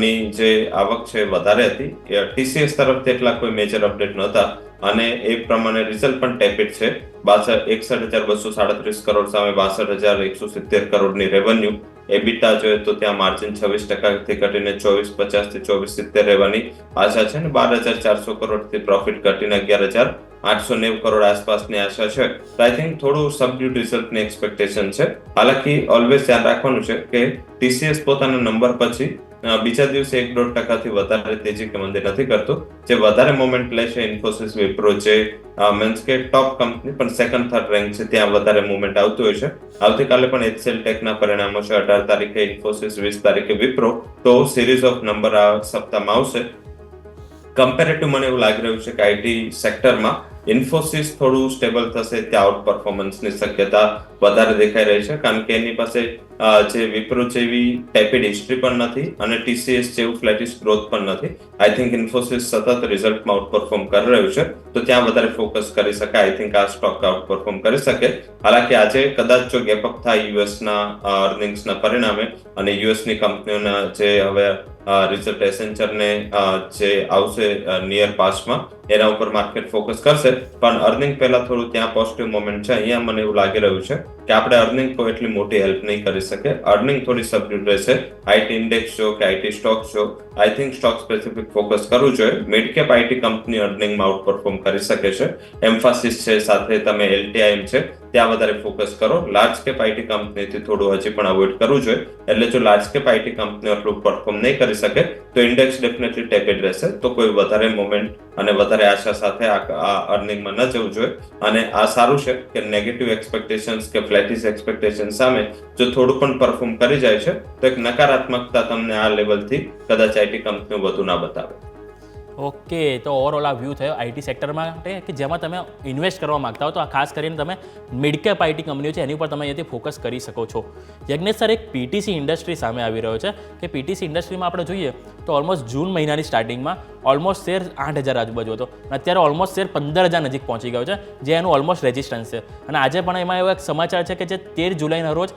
ની જે આવક છે વધારે હતી. ટીસીએસ તરફથી એટલા કોઈ મેજર અપડેટ નહોતા અને એ પ્રમાણે રિઝલ્ટ પણ ટેપિડ છે. 61,237 કરોડ સામે 62,170 કરોડની રેવન્યુ. એબિટા જોઈએ તો ત્યાં માર્જિન 26% ઘટીને 24.50 થી 24.70 રહેવાની આશા છે અને 12,400 કરોડથી પ્રોફિટ ઘટીને 11,890 કરોડ આસપાસની આશા છે. તો આઈ થિંક થોડું સબડ્યુડ રિઝલ્ટની એક્સપેક્ટેશન છે. હાલાકી ઓલવેઝ ધ્યાન રાખવાનું છે કે ટીસીએસ પોતાના નંબર પછી બીજા દિવસે 1-1.5% વધારે તેજી કે મંદી નથી કરતું. જે વધારે મોમેન્ટ લેશે ઇન્ફોસિસ, વિપ્રો જે મીન્સ કે ટોપ કંપની પણ સેકન્ડ થર્ડ રેન્ક છે ત્યાં વધારે મુવમેન્ટ આવતું હોય છે. આવતીકાલે પણ એચસીએલ ટેકના પરિણામો છે, 18 તારીખે ઇન્ફોસિસ, 20 તારીખે વિપ્રો. તો સિરીઝ ઓફ નંબર આ સપ્તાહમાં આવશે. કમ્પેરેટિવ મને એવું લાગી રહ્યું છે કે આઈટી સેક્ટરમાં ઇન્ફોસિસ થોડું સ્ટેબલ થશે, ત્યાં આઉટ પરફોર્મન્સની શક્યતા વધારે દેખાઈ રહી છે, કારણ કે એની પાસે જે વિપ્રો જેવી ટેપિડ હિસ્ટ્રી પણ નથી અને ટીસીએસ જેવું ફ્લેટિશ ગ્રોથ પણ નથી. આઈ થિંક ઇન્ફોસિસ સતત રિઝલ્ટમાં આઉટ પરફોર્મ કરી રહ્યું છે, તો ત્યાં વધારે ફોકસ કરી શકાય. આઈ થિંક આ સ્ટોક આઉટ પરફોર્મ કરી શકે. હાલાકી આજે કદાચ જો ગેપ અપ થાય યુએસના અર્નિંગ્સના પરિણામે અને યુએસની કંપનીઓના જે હવે રિઝલ્ટ એસેન્ચરને જે આવશે નિયર પાસ્ટમાં એના ઉપર માર્કેટ ફોકસ કરશે, પણ અર્નિંગ પહેલા થોડું ત્યાં પોઝિટિવ મોમેન્ટ છે. અહીંયા મને એવું લાગી રહ્યું છે કે આપણે અર્નિંગ કોઈ એટલી મોટી હેલ્પ નહીં કરી શકે. અર્નિંગ થોડી સબડ્યુડ રહેશે. આઈટી ઇન્ડેક્સ જો કે આઈટી સ્ટોક્સ જો, I think stock specific focus કરવું જોઈએ. મિડ કેપ આઈટી કંપની અર્નિંગમાં આઉટ પરફોર્મ કરી શકે છે. એમ્ફાસિસ છે, સાથે તમે એલટીઆઈએમ છે ત્યાં વધારે ફોકસ કરો. લાર્જ કેપ આઈટી કંપનીથી થોડું હજી પણ અવોઇડ કરવું જોઈએ. એટલે જો લાર્જ કેપ આઈટી કંપનીઓ એટલું પરફોર્મ નહીં કરી શકે તો ઇન્ડેક્સ ડેફિનેટલી ટેપેડ રહેશે. તો કોઈ વધારે મોમેન્ટ અને વધારે આશા સાથે આ અર્નિંગમાં ન જવું જોઈએ. અને આ સારું છે કે નેગેટિવ એક્સપેક્ટેશન્સ કે ફ્લેટિશ એક્સપેક્ટેશન સામે જો થોડું પણ પરફોર્મ કરી જાય છે તો એક નકારાત્મકતા તમને આ લેવલથી કદાચ આઈટી કંપનીઓ વધુ ના બતાવે. ઓકે, તો ઓવરઓલ આ વ્યૂ થયો આઈટી સેક્ટર માટે કે જેમાં તમે ઇન્વેસ્ટ કરવા માંગતા હો તો આ ખાસ કરીને તમે મિડ કેપ આઈટી કંપનીઓ છે એની ઉપર તમે અહીંયાથી ફોકસ કરી શકો છો. યજ્ઞેશ સર, એક પીટીસી ઇન્ડસ્ટ્રી સામે આવી રહ્યો છે કે પીટીસી ઇન્ડસ્ટ્રીમાં આપણે જોઈએ તો ઓલમોસ્ટ જૂન મહિનાની સ્ટાર્ટિંગમાં ઓલમોસ્ટ શેર 8,000 આજુબાજુ હતો અને અત્યારે ઓલમોસ્ટ શેર 15,000 નજીક પહોંચી ગયો છે, જે એનું ઓલમોસ્ટ રેઝિસ્ટન્સ છે. અને આજે પણ એમાં એવો એક સમાચાર છે કે જે 13 જુલાઈના રોજ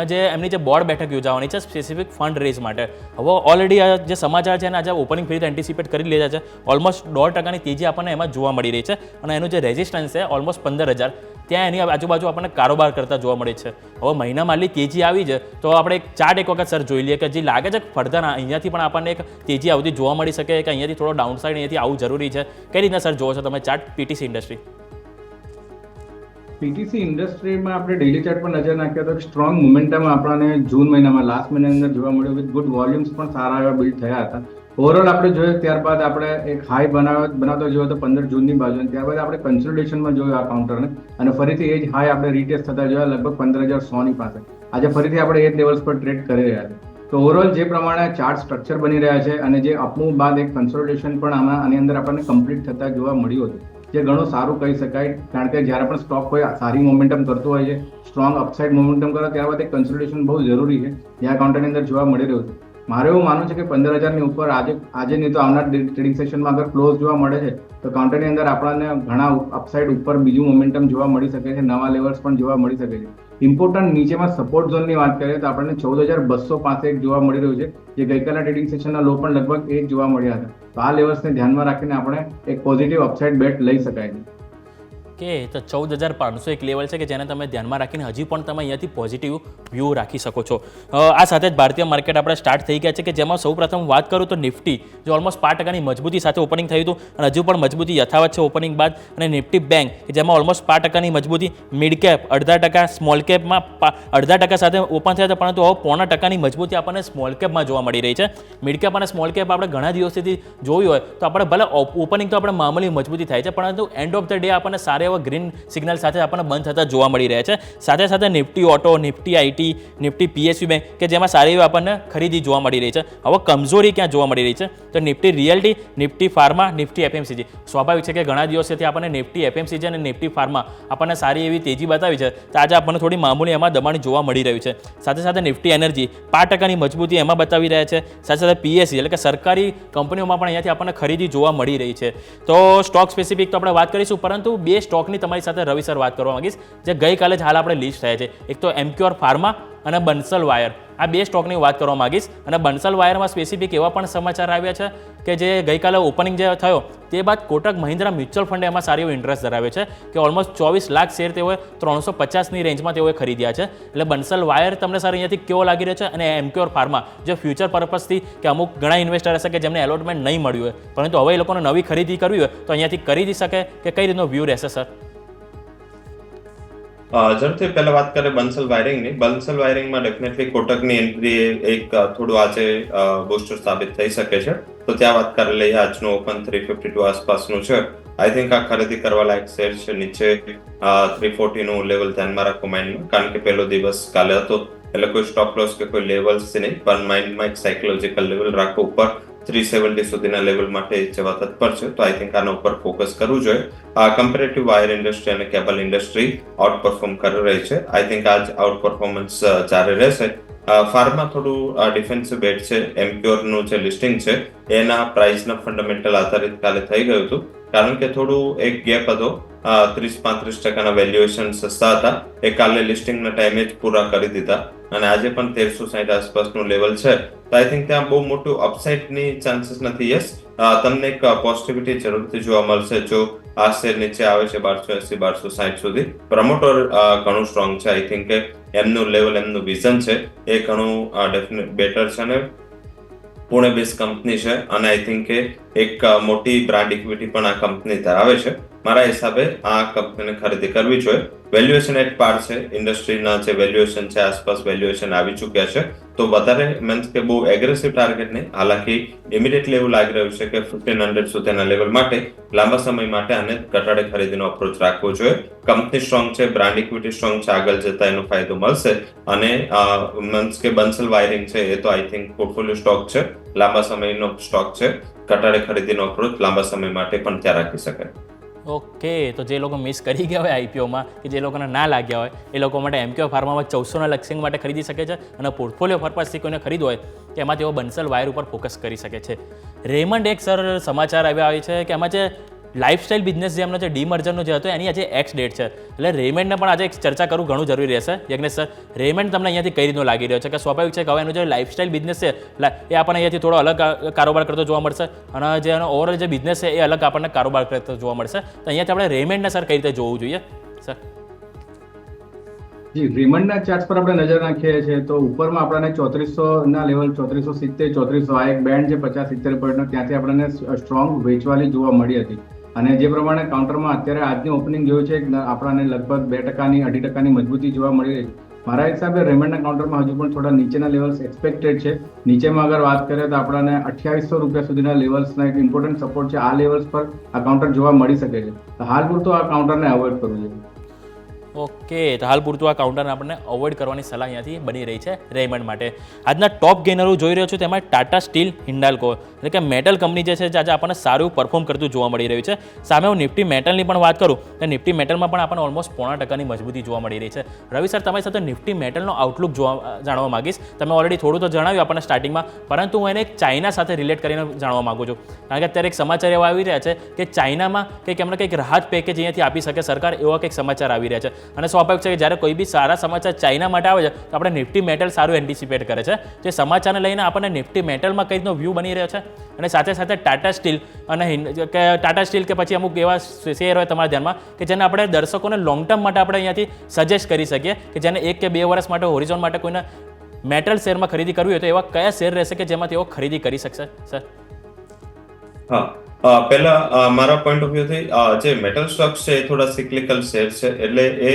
જે એમની જે બોર્ડ બેઠક યોજાવાની છે સ્પેસિફિક ફંડ રેઝ માટે. હવે ઓલરેડી જે સમાચાર છે એને આજે ઓપનિંગ ફરી એન્ટિસિપેટ કરી લીધા છે. ઓલમોસ્ટ 1.5% તેજી આપણને એમાં જોવા મળી રહી છે અને એનું જે રેઝિસ્ટન્સ છે ઓલમોસ્ટ 15,000 ત્યાં એની આજુબાજુ આપણને કારોબાર કરતા જોવા મળે છે. હવે મહિનામાં આટલી તેજી આવી છે તો આપણે એક ચાર્ટ એક વખત સર જોઈ લઈએ કે જે લાગે છે ફર્ધર અહીંયાથી પણ આપણને એક તેજી આવતી જોવા મળી શકે કે અહીંયાથી થોડો ડાઉન સાઇડ અહીંયાથી આવું જરૂરી છે. કઈ રીતના સર જોવો છો તમે ચાર્ટ પીટીસી ઇન્ડસ્ટ્રી? પીટીસી ઇન્ડસ્ટ્રીમાં આપણે ડેલી ચાર્ટ પર નજર નાખીએ તો સ્ટ્રોંગ મોમેન્ટમ આપણને જૂન મહિનામાં લાસ્ટ મહિનાની અંદર જોવા મળ્યું. વિથ ગુડ વોલ્યુમ્સ પણ સારા એવા બિલ્ડ થયા હતા. ઓવરઓલ આપણે જોઈએ ત્યારબાદ આપણે એક હાઈ બનાવતો જોયો તો 15 જૂનની બાજુ, ત્યારબાદ આપણે કન્સોલિડેશનમાં જોયું આ કાઉન્ટરને અને ફરીથી એ જ હાઈ આપણે રીટેસ્ટ થતા જોયા લગભગ 15,100 પાસે. આજે ફરીથી આપણે એ જ લેવલ્સ પર ટ્રેડ કરી રહ્યા છે. તો ઓવરઓલ જે પ્રમાણે ચાર્ટ સ્ટ્રક્ચર બની રહ્યા છે અને જે અપમૂવ બાદ એક કન્સોલિડેશન પણ આની અંદર આપણને કમ્પ્લીટ થતા જોવા મળ્યું હતું, જે ઘણું સારું કહી શકાય. કારણ કે જ્યારે પણ સ્ટોક કોઈ સારી મોમેન્ટમ કરતું હોય છે, સ્ટ્રોંગ અપસાઇડ મોમેન્ટમ કરે ત્યારબાદ એક કન્સોલિડેશન બહુ જરૂરી છે, જે આ કાઉન્ટરની અંદર જોવા મળી રહ્યું છે. મારે એવું માનવું છે કે 15,000ની ઉપર આજે નહીં તો આવનાર ટ્રેડિંગ સેશનમાં અગર ક્લોઝ જોવા મળે છે તો કાઉન્ટરની અંદર આપણને ઘણા અપસાઇડ ઉપર બીજું મોમેન્ટમ જોવા મળી શકે છે, નવા લેવલ્સ પણ જોવા મળી શકે છે. ઇમ્પોર્ટન્ટ નીચેમાં સપોર્ટ ઝોનની વાત કરીએ તો આપણને 14,200 પાસે એક જોવા મળી રહ્યું છે, જે ગઈકાલના ટ્રેડિંગ સેશનના લો પણ લગભગ એક જોવા મળ્યા હતા. તો આ લેવલ્સને ધ્યાનમાં રાખીને આપણે એક પોઝિટિવ અપસાઇડ બેટ લઈ શકાય છે. કે તો 14,500 એક લેવલ છે કે જેને તમે ધ્યાનમાં રાખીને હજી પણ તમે અહીંયાથી પોઝિટિવ વ્યૂ રાખી શકો છો. આ સાથે જ ભારતીય માર્કેટ આપણે સ્ટાર્ટ થઈ ગયા છે કે જેમાં સૌપ્રથમ વાત કરું તો નિફ્ટી જે ઓલમોસ્ટ 5%ની મજબૂતી સાથે ઓપનિંગ થયું હતું અને હજુ પણ મજબૂતી યથાવત છે ઓપનિંગ બાદ. અને નિફ્ટી બેંક કે જેમાં ઓલમોસ્ટ 5%ની મજબૂતી, મિડ કેપ 0.5%, સ્મોલ કેપમાં 0.5% સાથે ઓપન થયા હતા, પરંતુ હવે 0.5%ની મજબૂતી આપણને સ્મોલ કેપમાં જોવા મળી રહી છે. મિડ કેપ અને સ્મોલ કેપ આપણે ઘણા દિવસથી જોયું હોય તો આપણે ભલે ઓપનિંગ તો આપણે મામૂલી મજબૂતી થાય છે, પરંતુ એન્ડ ઓફ ધ ડે આપણને સારી સારા એવા ગ્રીન સિગ્નલ સાથે આપણને બંધ થતા જોવા મળી રહ્યા છે. સાથે સાથે Nifty auto, Nifty IT, Nifty PSU bank કે જેમાં સારી એવી આપણને ખરીદી જોવા મળી રહી છે. હવે કમજોરી ક્યાં જોવા મળી રહી છે તો Nifty realty, Nifty pharma, Nifty FMCG. સ્વાભાવિક છે કે ઘણા દિવસોથી આપણને નિફ્ટી એફએમસીજી અને નિફ્ટી ફાર્મા આપણને સારી એવી તેજી બતાવી છે, તો આજે આપણને થોડી મામૂલી એમાં દબાણ જોવા મળી રહ્યું છે. સાથે સાથે નિફ્ટી એનર્જી 5%ની મજબૂતી એમાં બતાવી રહ્યા છે. સાથે સાથે પીએસસી એટલે કે સરકારી કંપનીઓમાં પણ અહીંયાથી આપણને ખરીદી જોવા મળી રહી છે. તો સ્ટોક સ્પેસિફિક તો આપણે વાત કરીશું, પરંતુ બે સ્ટોકની તમારી સાથે રવિ સર વાત કરવા માંગીશ જે ગઈકાલે જ હાલ આપણે લિસ્ટ થયા છે. એક તો એમક્યોર ફાર્મા અને બંસલ વાયર, આ બે સ્ટોકની વાત કરવા માંગીશ. અને બંસલ વાયરમાં સ્પેસિફિક એવા પણ સમાચાર આવ્યા છે કે જે ગઈકાલે ઓપનિંગ જે થયો તે બાદ કોટક મહિન્દ્રા મ્યુચ્યુઅલ ફંડે એમાં સારી એવો ઇન્ટરેસ્ટ ધરાવે છે કે ઓલમોસ્ટ 24 લાખ શેર તેઓએ 350ની રેન્જમાં તેઓએ ખરીદ્યા છે. એટલે બંસલ વાયર તમને સર અહીંયાથી કેવો લાગી રહ્યો છે? અને એમક્યોર ફાર્મા જે ફ્યુચર પર્પઝથી કે અમુક ઘણા ઇન્વેસ્ટર હશે કે જેમને એલોટમેન્ટ નહીં મળ્યું હોય, પરંતુ હવે એ લોકોને નવી ખરીદી કરવી હોય તો અહીંયાથી ખરીદી શકે કે કઈ રીતનો વ્યૂ રહેશે સર? ઝડપથી પહેલા વાત કરીએ બંસલ વાયરિંગની. બંસલ વાયરિંગમાં ડેફિનેટલી કોટકની એન્ટ્રી એક થોડું આજે બૂસ્ટર સાબિત થઈ શકે છે. તો ત્યાં વાત કરી લઈએ, આજનું ઓપન 352 આસપાસનું છે. આઈ થિંક આ ખરીદી કરવા લાયક શેર છે. નીચે 340 નું લેવલ ધ્યાનમાં રાખો માઇન્ડમાં, કારણ કે પહેલો દિવસ કાલે હતો એટલે કોઈ સ્ટોપ લોસ કે કોઈ લેવલ્સ નહીં, પણ માઇન્ડમાં એક સાયકોલોજીકલ લેવલ રાખો ઉપર 370 સુધીના લેવલ માટે જવા તત્પર છે. તો આઈ થિંક આના ઉપર ફોકસ કરવું જોઈએ. કમ્પેરેટિવ વાયર ઇન્ડસ્ટ્રી અને કેબલ ઇન્ડસ્ટ્રી આઉટ પરફોર્મ કરી રહી છે. આઈ થિંક આજ આઉટ પરફોર્મન્સ જારી રહેશે. ફાર્મા થોડું ડિફેન્સિવ બેટ છે. એમક્યોરનું જે લિસ્ટિંગ છે એના પ્રાઇસના ફંડામેન્ટલ આધારિત કાલે થઈ ગયું હતું, કારણ કે થોડું એક ગેપ હતો. 30-35% વેલ્યુએશન સસ્તા હતા, એ કાલે લિસ્ટિંગના ટાઈમે જ પૂરા કરી દીધા અને આજે પણ 1360 આસપાસનું લેવલ છે. તો આઈ થિંક ત્યાં બહુ મોટું અપસાઇડની ચાન્સીસ નથી. યસ, તમને એક પોઝિટિવિટી જરૂરથી જોવા મળશે જો આ શેર નીચે આવે છે 1280-1260 સુધી. પ્રમોટર ઘણું સ્ટ્રોંગ છે. આઈ થિંક એમનું લેવલ, એમનું વિઝન છે એ ઘણું ડેફિનેટ બેટર છે અને પુણે બેઝ કંપની છે અને આઈ થિંક એક મોટી બ્રાન્ડ ઇક્વિટી પણ આ કંપની ધરાવે છે. મારા હિસાબે આ કંપનીને ખરીદી કરવી જોઈએ. વેલ્યુએશન એટ પાર છે. ઇન્ડસ્ટ્રીના જે વેલ્યુએશન છે આસપાસ વેલ્યુએશન આવી ચૂક્યા છે. તો વધારે મીન્સ કે બહુ એગ્રેસિવ ટાર્ગેટ નહીં. હાલાકી ઇમિડિયેટલી એવું લાગી રહ્યું છે કે 1500 સુધીના લેવલ માટે લાંબા સમય માટે આને ઘટાડે ખરીદીનો અપ્રોચ રાખવો જોઈએ. કંપની સ્ટ્રોંગ છે, બ્રાન્ડ ઇક્વિટી સ્ટ્રોંગ છે, આગળ જતા એનો ફાયદો મળશે. અને મીન્સ કે બંસલ વાયરિંગ છે એ તો આઈ થિંક પોર્ટફોલિયો સ્ટોક છે, લાંબા સમયનો સ્ટોક છે. ઘટાડે ખરીદીનો અપ્રોચ લાંબા સમય માટે પણ ત્યાં રાખી શકાય. ઓકે, તો જે લોકો મિસ કરી ગયા હોય આઈપીઓમાં કે જે લોકોને ના લાગ્યા હોય એ લોકો માટે એમક્યુ ફાર્મામાં 1400ના લક્ષ્ય માટે ખરીદી શકે છે. અને પોર્ટફોલિયો પર્પઝથી કોઈને ખરીદવું હોય તો એમાં તેઓ બંસલ વાયર ઉપર ફોકસ કરી શકે છે. રેમન્ડ એક સર સમાચાર આવ્યા હોય છે કે એમાં જે લાઇફસ્ટાઇલ બિઝનેસ જે એમનો જે ડીમર્જરનો જે હતો એની આજે એક્સ ડેટ છે. એટલે રેમન્ડને પણ આજે એક ચર્ચા કરવું ઘણું જરૂરી રહેશે. યજ્ઞેશ સર, રેમન્ડ તમને અહીંયાથી કઈ રીતનું લાગી રહ્યો છે? કે સ્વાભાવિક છે કે હવે એનો જે લાઇફસ્ટાઇલ બિઝનેસ છે એ આપણને અહીંયાથી થોડો અલગ કારોબાર કરતો જોવા મળશે અને જે એનો ઓવરઓલ જે બિઝનેસ છે એ અલગ આપણને કારોબાર કરતો જોવા મળશે. તો અહીંયાથી આપણે રેમન્ડને સર કઈ રીતે જોવું જોઈએ સર? જી, રેમન્ડના ચાર્ટ પર આપણે નજર નાખીએ છીએ તો ઉપરમાં આપણને 3400ના લેવલ 3470, 3400 આ એક બેન્ડ છે 50-70 પોઈન્ટનો, ત્યાંથી આપણને સ્ટ્રોંગ વેચવાલી જોવા મળી હતી. અને જે પ્રમાણે કાઉન્ટરમાં અત્યારે આજની ઓપનિંગ જોયું છે આપણને લગભગ 2%, 2.5% મજબૂતી જોવા મળી રહી છે. મારા હિસાબે રેમન્ડના કાઉન્ટરમાં હજુ પણ થોડા નીચેના લેવલ્સ એક્સપેક્ટેડ છે. નીચેમાં અગર વાત કરીએ તો આપણને 2800 રૂપિયા સુધીના લેવલ્સના એક ઇમ્પોર્ટન્ટ સપોર્ટ છે. આ લેવલ્સ પર આ કાઉન્ટર જોવા મળી શકે છે. તો હાલ પૂરતું આ કાઉન્ટરને અવોઇડ કરવું જોઈએ. ઓકે, તો હાલ પૂરતું આ કાઉન્ટરને આપણને અવોઇડ કરવાની સલાહ અહીંયાથી બની રહી છે રેમન્ડ માટે. આજના ટોપ ગેનરો જોઈ રહ્યો છું તેમાં ટાટા સ્ટીલ, હિન્ડાલ્કો એટલે કે મેટલ કંપની જે છે આજે આપણને સારું પરફોર્મ કરતું જોવા મળી રહ્યું છે. સામે હું નિફ્ટી મેટલની પણ વાત કરું તો નિફ્ટી મેટલમાં પણ આપણને ઓલમોસ્ટ 0.5%ની મજબૂતી જોવા મળી રહી છે. રવિ સર, તમારી સાથે નિફ્ટી મેટલનો આઉટલુક જાણવા માંગીશ. તમે ઓલરેડી થોડું તો જણાવ્યું આપણને સ્ટાર્ટિંગમાં, પરંતુ હું એને એક ચાઇના સાથે રિલેટ કરીને જાણવા માંગુ છું. કારણ કે અત્યારે એક સમાચાર એવા આવી રહ્યા છે કે ચાઇનામાં એમને કંઈક રાહત પેકેજ અહીંયાથી આપી શકે સરકાર, એવા કંઈક સમાચાર આવી રહ્યા છે. અને સ્વાભાવિક છે કે જ્યારે કોઈ બી સારા સમાચાર ચાઇના માટે આવે છે તો આપણે નિફ્ટી મેટલ સારું એન્ટિસિપેટ કરે છે. તે સમાચારને લઈને આપણને નિફ્ટી મેટલમાં કઈ રીતનો વ્યૂ બની રહ્યો છે? અને સાથે સાથે ટાટા સ્ટીલ અને ટાટા સ્ટીલ કે પછી અમુક એવા શેર હોય તમારા ધ્યાનમાં કે જેને આપણે દર્શકોને લોંગ ટર્મ માટે આપણે અહીંયાથી સજેસ્ટ કરી શકીએ કે જેને 1 કે 2 વર્ષ માટે હોરિઝોન માટે કોઈને મેટલ શેરમાં ખરીદી કરવી હોય તો એવા કયા શેર રહેશે કે જેમાં તેઓ ખરીદી કરી શકશે સર? હા, પહેલા મારા પોઈન્ટ ઓફ વ્યૂથી જે મેટલ સ્ટોક્સ છે એ થોડા સિક્લિકલ શેર છે. એટલે એ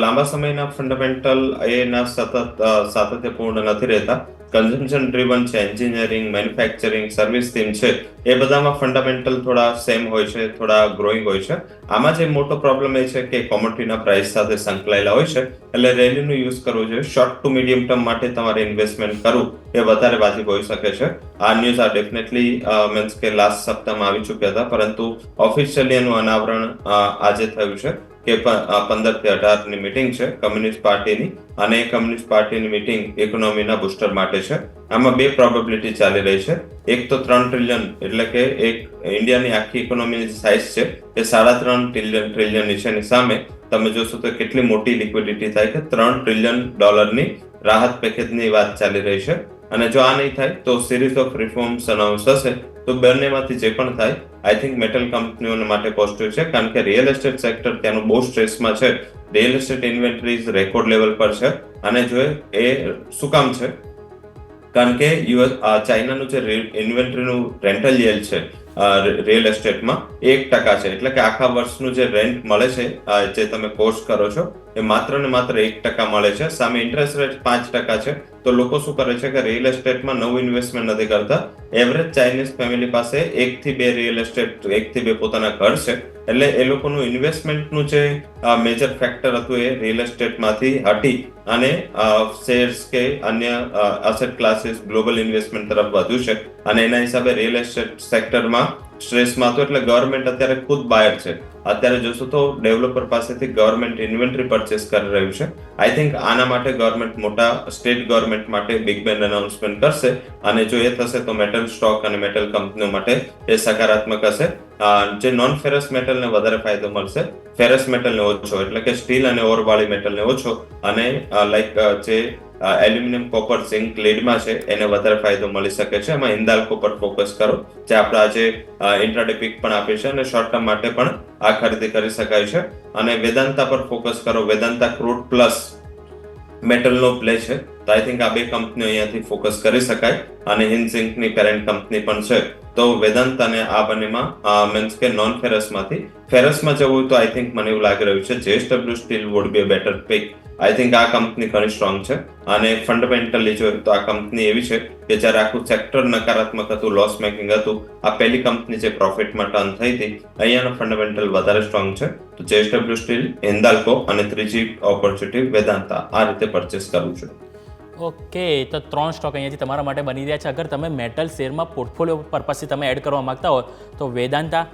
લાંબા સમયના ફંડામેન્ટલ એના સતત સાતત્યપૂર્ણ નથી રહેતા. કન્ઝમ્પશન ડ્રીવન છે, એન્જિનિયરિંગ, મેન્યુફેક્ચરિંગ, સર્વિસ થીમ છે, એ બધામાં ફંડામેન્ટલ થોડા સેમ હોય છે, થોડા ગ્રોઈંગ હોય છે. આમાં જે મોટો પ્રોબ્લેમ એ છે કે કોમોડિટીના પ્રાઇસ સાથે સંકળાયેલા હોય છે, એટલે રેલીનું યુઝ કરવું જોઈએ. શોર્ટ ટુ મીડિયમ ટર્મ માટે તમારે ઇન્વેસ્ટમેન્ટ કરવું એ વધારે વાજિબ હોઈ શકે છે. આ ન્યૂઝ આ ડેફિનેટલી મીન્સ કે લાસ્ટ સપ્તાહમાં આવી ચૂક્યા હતા, પરંતુ ઓફિશિયલી એનું અનાવરણ આજે થયું છે કે 15 થી 18 ની મીટિંગ છે કમ્યુનિસ્ટ પાર્ટીની, અને એ કમ્યુનિસ્ટ પાર્ટીની મીટિંગ ઇકોનોમીના બુસ્ટર માટે છે. આમાં બે પ્રોબેબિલિટી ચાલી રહી છે. એક તો 3 ટ્રિલિયન, એટલે કે એક ઇન્ડિયાની આખી ઇકોનોમીની સાઇઝ છે એ 3.5 ટ્રિલિયનની છે, એની સામે તમે જોશો તો કેટલી મોટી લિક્વિડિટી થાય કે $3 ટ્રિલિયન રાહત પેકેજની વાત ચાલી રહી છે. અને જો આ નહીં થાય તો સિરીઝ ઓફ રિફોર્મ્સ અનાઉન્સ થશે, તો બંનેમાંથી જે પણ થાય આઈ થિંક મેટલ કંપનીઓ માટે પોઝિટિવ છે, કારણ કે રિયલ એસ્ટેટ સેક્ટર ત્યાંનું બહુ સ્ટ્રેસમાં છે. Real estate inventories record level પર છે, અને જો એ શું કામ છે, કારણ કે ચાઇનાનું જે ઇન્વેન્ટરીનું રેન્ટલ યીલ્ડ છે રિયલ એસ્ટેટમાં 1% છે. એટલે કે આખા વર્ષનું જે રેન્ટ મળે છે, જે તમે કોસ્ટ કરો છો, એ માત્ર ને માત્ર 1% મળે છે. સામે ઇન્ટરેસ્ટ રેટ 5% છે. તો લોકો શું કરે છે કે રિયલ એસ્ટેટમાં નવું ઇન્વેસ્ટમેન્ટ નથી કરતા. એવરેજ ચાઇનીઝ ફેમિલી પાસે 1 થી 2 રિયલ એસ્ટેટ, 1 થી 2 પોતાના ઘર છે. એટલે એ લોકોનું ઇન્વેસ્ટમેન્ટનું જે મેજર ફેક્ટર હતું એ રિયલ એસ્ટેટમાંથી હટી અને શેર્સ કે અન્ય એસેટ ક્લાસીસ, ગ્લોબલ ઇન્વેસ્ટમેન્ટ તરફ વધ્યું છે. અને એના હિસાબે રિયલ એસ્ટેટ સેક્ટરમાં સ્ટ્રેસમાં હતું. એટલે ગવર્મેન્ટ અત્યારે ખુદ બાયર છે. અત્યારે જોશો તો ડેવલપર પાસેથી ગવર્મેન્ટ ઇન્વેન્ટરી પરચેસ કરી રહ્યું છે. આઈ થિંક આના માટે ગવર્મેન્ટ મોટા સ્ટેટ ગવર્મેન્ટ માટે બિગ બેન અનાઉન્સમેન્ટ કરશે, અને જો એ થશે તો મેટલ સ્ટોક અને મેટલ કંપનીઓ માટે એ સકારાત્મક હશે. જે નોન ફેરસ મેટલને વધારે ફાયદો મળશે, ફેરસ મેટલને ઓછો, એટલે કે સ્ટીલ અને ઓર વાળી મેટલને ઓછો, અને લાઈક જે એલ્યુમિનિયમ, કોપર, ઝિંક, લીડમાં છે એને વધારે ફાયદો મળી શકે છે. એમાં હિન્દાલ્કો પર ફોકસ કરો, જે આપણે આજે ઇન્ટ્રાડે પીક પણ આપે છે, અને શોર્ટ ટર્મ માટે પણ આ ખરીદી કરી શકાય છે. અને વેદાંતા પર ફોકસ કરો. વેદાંતા ક્રૂડ પ્લસ મેટલનો પ્લે છે, તો આઈ થિંક આ બે કંપનીઓ અહીંયાથી ફોકસ કરી શકાય. અને હિન્ઝિંકની પેરેન્ટ કંપની પણ છે. તો વેદાંતાને આ બંનેમાં મીન્સ કે નોન ફેરસમાંથી ફેરસમાં જવું હોય તો આઈ થિંક મને એવું લાગી રહ્યું છે JSW steel would be a better pick. I think આ કંપની ઘણી સ્ટ્રોંગ છે, અને ફંડામેન્ટલી જોઈએ તો આ કંપની એવી છે કે જ્યારે આખું સેક્ટર નકારાત્મક હતું, લોસ મેકિંગ હતું, આ પહેલી કંપની જે પ્રોફિટમાં ટર્ન થઈ હતી. અહીંયાનો ફંડામેન્ટલ વધારે સ્ટ્રોંગ છે. તો JSW સ્ટીલ, હિન્દાલ્કો અને ત્રીજી ઓપોર્ચ્યુનિટી વેદાંતા, આ રીતે પરચેસ કરવું છે. ઓકે, તો 3 સ્ટોક અહીંયાથી તમારા માટે બની રહ્યા છે. અગર તમે મેટલ શેરમાં પોર્ટફોલિયો પર્પઝથી તમે એડ કરવા માંગતા હો તો વેદાંતા,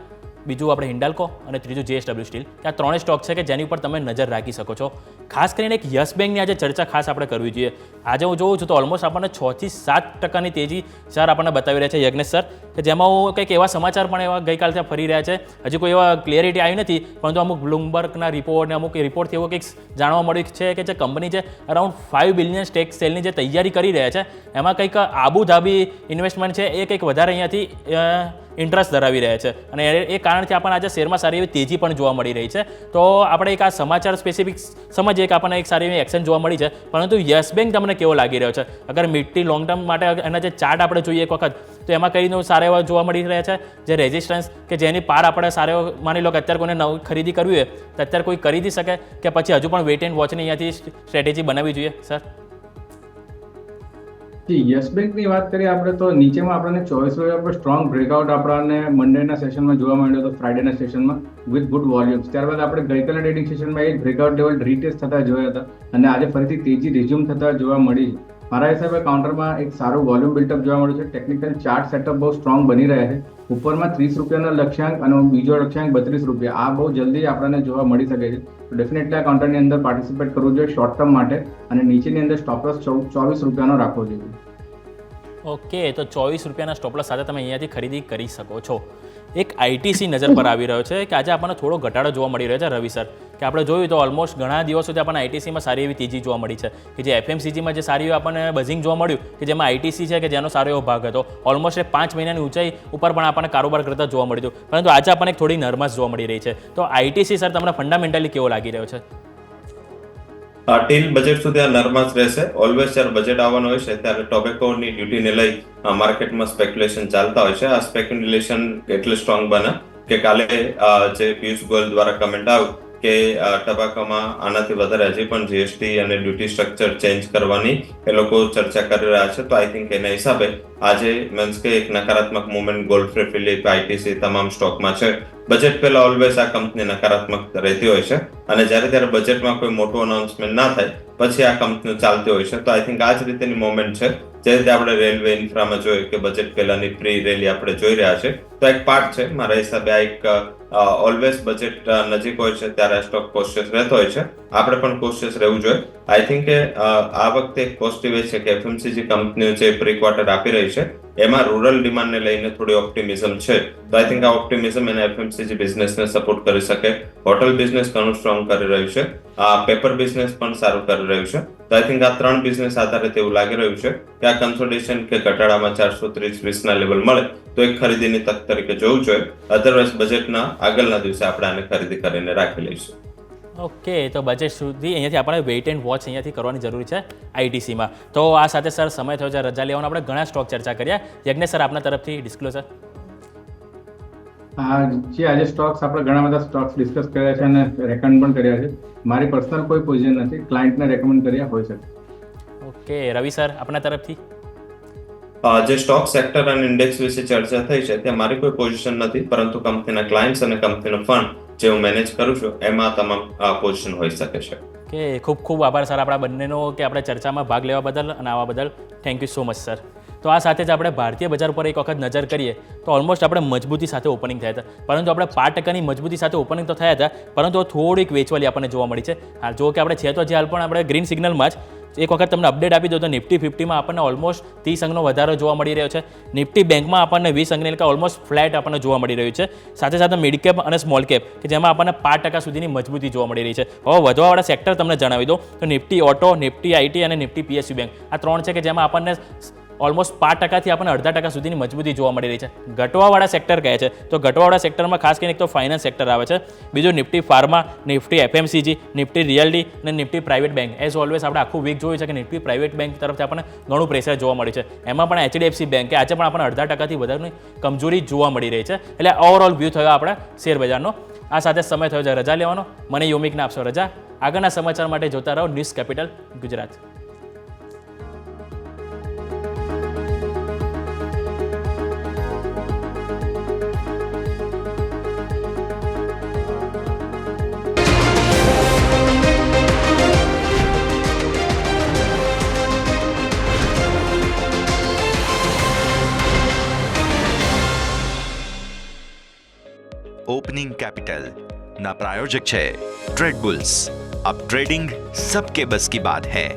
બીજું આપણે હિન્ડાલ્કો અને ત્રીજું JSW સ્ટીલ, આ 3 સ્ટોક છે કે જેની ઉપર તમે નજર રાખી શકો છો. ખાસ કરીને એક યસ બેંકની આજે ચર્ચા ખાસ આપણે કરવી જોઈએ. આજે હું જોઉં છું તો ઓલમોસ્ટ આપણને 6 થી 7% તેજી સર આપણને બતાવી રહ્યા છે યજ્ઞેશ સર, કે જેમાં હું કંઈક એવા સમાચાર પણ એવા ગઈકાલ ત્યાં ફરી રહ્યા છે. હજી કોઈ એવા ક્લિયરિટી આવી નથી, પરંતુ અમુક બ્લુમબર્ગના રિપોર્ટ ને અમુક રિપોર્ટથી એવું કંઈક જાણવા મળ્યું છે કે જે કંપની છે અરાઉન્ડ 5 બિલિયન સ્ટેક સેલની જે તૈયારી કરી રહ્યા છે, એમાં કંઈક આબુ ધાબી ઇન્વેસ્ટમેન્ટ છે એ કંઈક વધારે અહીંયાથી ઇન્ટરેસ્ટ ધરાવી રહ્યા છે, અને એ કારણથી આપણને આજે શેરમાં સારી એવી તેજી પણ જોવા મળી રહી છે. તો આપણે એક આ સમાચાર સ્પેસિફિક સમજીએ કે આપણને એક સારી એવી એક્શન જોવા મળી છે, પરંતુ યસ બેંક તમને કેવો લાગી રહ્યો છે? અગર મિડથી લોંગ ટર્મ માટે એના જે ચાર્ટ આપણે જોઈએ એક વખત, તો એમાં કઈ રીતનું સારા એવા જોવા મળી રહ્યા છે, જે રેઝિસ્ટન્સ કે જેની પાર આપણે સારો એવો માની લો કે અત્યારે કોઈને નવી ખરીદી કરવી હોય તો અત્યારે કોઈ ખરીદી શકે, કે પછી હજુ પણ વેઇટ એન્ડ વોચની અહીંયાથી સ્ટ્રેટેજી બનાવવી જોઈએ સર? યસ બેંકની વાત કરીએ આપણે તો નીચેમાં આપણને 24 પર સ્ટ્રોંગ બ્રેકઆઉટ આપણને મંડેના સેશનમાં જોવા મળ્યો હતો, ફ્રાઇડેના સેશનમાં વિથ ગુડ વોલ્યુમ્સ. ત્યારબાદ આપણે ગઈકાલના ટ્રેડિંગ સેશનમાં એક બ્રેકઆઉટ લેવલ રીટેસ્ટ થતા જોયા હતા, અને આજે ફરીથી તેજી રિઝ્યુમ થતા જોવા મળી. મારા હિસાબે કાઉન્ટરમાં એક સારું વોલ્યુમ બિલ્ટઅપ જોવા મળ્યું છે. ટેકનિકલ ચાર્ટ સેટઅપ બહુ સ્ટ્રોંગ બની રહ્યા છે. ઉપરમાં 30 રૂપિયાનો લક્ષ્યાંક અને બીજો લક્ષ્યાંક 32 રૂપિયા, આ બહુ જલ્દી આપણને જોવા મળી શકે છે. તો ડેફિનેટલી આ કાઉન્ટરની અંદર પાર્ટિસિપેટ કરવું જોઈએ શોર્ટ ટર્મ માટે, અને નીચેની અંદર સ્ટોપલોસ 24 રૂપિયાનો રાખવો જોઈએ. ઓકે, તો 24 રૂપિયાના સ્ટોપલોસ સાથે તમે અહીંયાથી ખરીદી કરી શકો છો. એક આઈટીસી નજર પર આવી રહ્યો છે કે આજે આપણને થોડો ઘટાડો જોવા મળી રહ્યો છે રવિ સર, કે આપણે જોયું તો ઓલમોસ્ટ ઘણા દિવસોથી આપણને આઈટીસીમાં સારી એવી તેજી જોવા મળી છે, કે જે એફએમસીજીમાં જે સારી એવી આપણને બઝિંગ જોવા મળ્યું, કે જેમાં આઈટીસી છે કે જેનો સારો એવો ભાગ હતો, ઓલમોસ્ટ 5 મહિનાની ઊંચાઈ ઉપર પણ આપણને કારોબાર કરતા જોવા મળ્યું હતું, પરંતુ આજે આપણને થોડી નર્વસ જોવા મળી રહી છે. તો આઈટીસી સર તમને ફંડામેન્ટલી કેવો લાગી રહ્યો છે? ટીલ બજેટ સુધી આ નર્વસ રહેશે. ઓલવેઝ જ્યારે બજેટ આવવાનું હોય છે ત્યારે ટોબેકોની ડ્યુટીને લઈ માર્કેટમાં સ્પેક્યુલેશન ચાલતા હોય છે. આ સ્પેક્યુલેશન એટલે સ્ટ્રોંગ બને કે કાલે જે પિયુષ ગોયલ દ્વારા કમેન્ટ આવ્યું કે ટબાકામાં આનાથી વધારે હજી પણ જીએસટી અને ડ્યુટી સ્ટ્રક્ચર ચેન્જ કરવાની એ લોકો ચર્ચા કરી રહ્યા છે. તો આઈ થિંક એના હિસાબે આજે મીન્સ કે એક નકારાત્મક મુવમેન્ટ ગોલ્ડફ્રે, ફિલિપ, આઈટીસી તમામ સ્ટોકમાં છે. બજેટ પહેલા ઓલવેઝ આ કંપની નકારાત્મક રહેતી હોય છે અને જ્યારે બજેટમાં કોઈ મોટું અનાઉન્સમેન્ટ ના થાય પછી આ કંપનીઓ ચાલતી હોય છે. તો આઈ થિંક આ જ રીતેની મોમેન્ટ છે. જે રીતે આપણે રેલવે ઇન્ફ્રામાં જોઈએ કે બજેટ પહેલાની પ્રી રેલી આપણે જોઈ રહ્યા છે, તો એક પાર્ટ છે. મારા હિસાબે આ એક ઓલવેઝ બજેટ નજીક હોય છે ત્યારે આ સ્ટોક કોશિયસ રહેતો હોય છે. આપણે પણ કોશિયસ રહેવું જોઈએ. આઈ થિંક કે આ વખતે એક પોઝિટિવ એ છે કે એફએમસીજી કંપનીઓ જે પ્રી ક્વાર્ટર આપી રહી છે એમાં રૂરલ ડિમાન્ડને લઈને થોડી ઓપ્ટિમિઝમ છે. તો આઈ થિંક આ ઓપ્ટિમિઝમ એને એફએમસીજી બિઝનેસને સપોર્ટ કરી શકે. હોટલ બિઝનેસ ઘણું સ્ટ્રોંગ કરી રહ્યું છે. આ પેપર બિઝનેસ પણ સારું કરી રહ્યું છે. તો આઈ થિંક આ 3 બિઝનેસ આધારિત એવું લાગી રહ્યું છે કે આ કન્સોલિડેશન કે ઘટાડામાં 430-20 લેવલ મળે તો એક ખરીદીની તક તરીકે જોવું જોઈએ. અધરવાઇઝ બજેટના આગળના દિવસે આપણે આને ખરીદી કરીને રાખી લઈશું. ઓકે, તો બજેટ સુધી અહીંયાથી આપણે વેઇટ એન્ડ વોચ અહીંયાથી કરવાની જરૂરી છે આઈટીસીમાં. તો આ સાથે સર સમય થયો છે રજા લેવાનો. આપણે ઘણા સ્ટોક ચર્ચા કર્યા. યજ્ઞેશ સર, આપના તરફથી ડિસ્ક્લોઝર. આજે સ્ટોક્સ આપણે ઘણા બધા સ્ટોક્સ ડિસ્કસ કર્યા છે અને રેકમેન્ડ પણ કર્યા છે. મારી પર્સનલ કોઈ પોઝિશન નથી, ક્લાયન્ટને રેકમેન્ડ કર્યા હોઈ શકે. ઓકે, રવિ સર, આપના તરફથી. જે સ્ટોક સેક્ટર અને ઇન્ડેક્સ વિશે ચર્ચા થઈ છે ત્યાં મારી કોઈ પોઝિશન નથી, પરંતુ કંપનીના ક્લાયન્ટ્સ અને કંપનીનો ફંડ જે હું મેનેજ કરું છું એમાં તમામ પોઝિશન હોઈ શકે છે. કે ખૂબ ખૂબ આભાર સર આપણા બંનેનો કે આપણે ચર્ચામાં ભાગ લેવા બદલ અને આવવા બદલ. Thank you so much sir. તો આ સાથે જ આપણે ભારતીય બજાર પર એક વખત નજર કરીએ તો ઓલમોસ્ટ આપણે મજબૂતી સાથે ઓપનિંગ થયા હતા, પરંતુ આપણે 5% મજબૂતી સાથે ઓપનિંગ તો થયા હતા, પરંતુ થોડીક વેચવાલી આપણને જોવા મળી છે. હાલ જો કે આપણે છે તો હાલ પણ આપણે ગ્રીન સિગ્નલમાં જ એક વખત તમને અપડેટ આપી દો તો નિફ્ટી 50માં આપણને ઓલમોસ્ટ 30 અંકનો વધારો જોવા મળી રહ્યો છે. નિફ્ટી બેંકમાં આપણને 20 અંકની એટલે ઓલમોસ્ટ ફ્લેટ આપણને જોવા મળી રહ્યું છે. સાથે સાથે મિડ કેપ અને સ્મોલ કેપ કે જેમાં આપણને 5% સુધીની મજબૂતી જોવા મળી રહી છે. હવે વધવાવાળા સેક્ટર તમને જણાવી દો તો નિફ્ટી ઓટો, નિફ્ટી આઈટી અને નિફ્ટી પીએસયુ બેંક આ 3 છે કે જેમાં આપણને ઓલમોસ્ટ 5%થી આપણને 0.5% સુધીની મજબૂતી જોવા મળી રહી છે. ઘટવાવાળા સેક્ટર કહે છે તો ઘટવાવાળા સેક્ટરમાં ખાસ કરીને એક તો ફાઇનાન્સ સેક્ટર આવે છે, બીજું Nifty pharma, Nifty FMCG, Nifty realty અને Nifty private bank. As always આપણે આખું વીક જોયું છે કે નિફ્ટી પ્રાઇવેટ બેંક તરફથી આપણને ઘણું પ્રેશર જોવા મળ્યું છે. એમાં પણ એચડીએફસી બેંક કે આજે પણ આપણને 0.5%થી વધારેની કમજોરી જોવા મળી રહી છે. એટલે ઓવરઓલ વ્યૂ થયો આપણે શેર બજારનો. આ સાથે સમય થયો છે રજા લેવાનો. મને યોમિકને આપશો રજા. આગળના સમાચાર માટે જોતા રહો news capital Gujarat. Opening capital ना प्रायोजक है ट्रेड बुल्स. अब ट्रेडिंग सबके बस की बात है.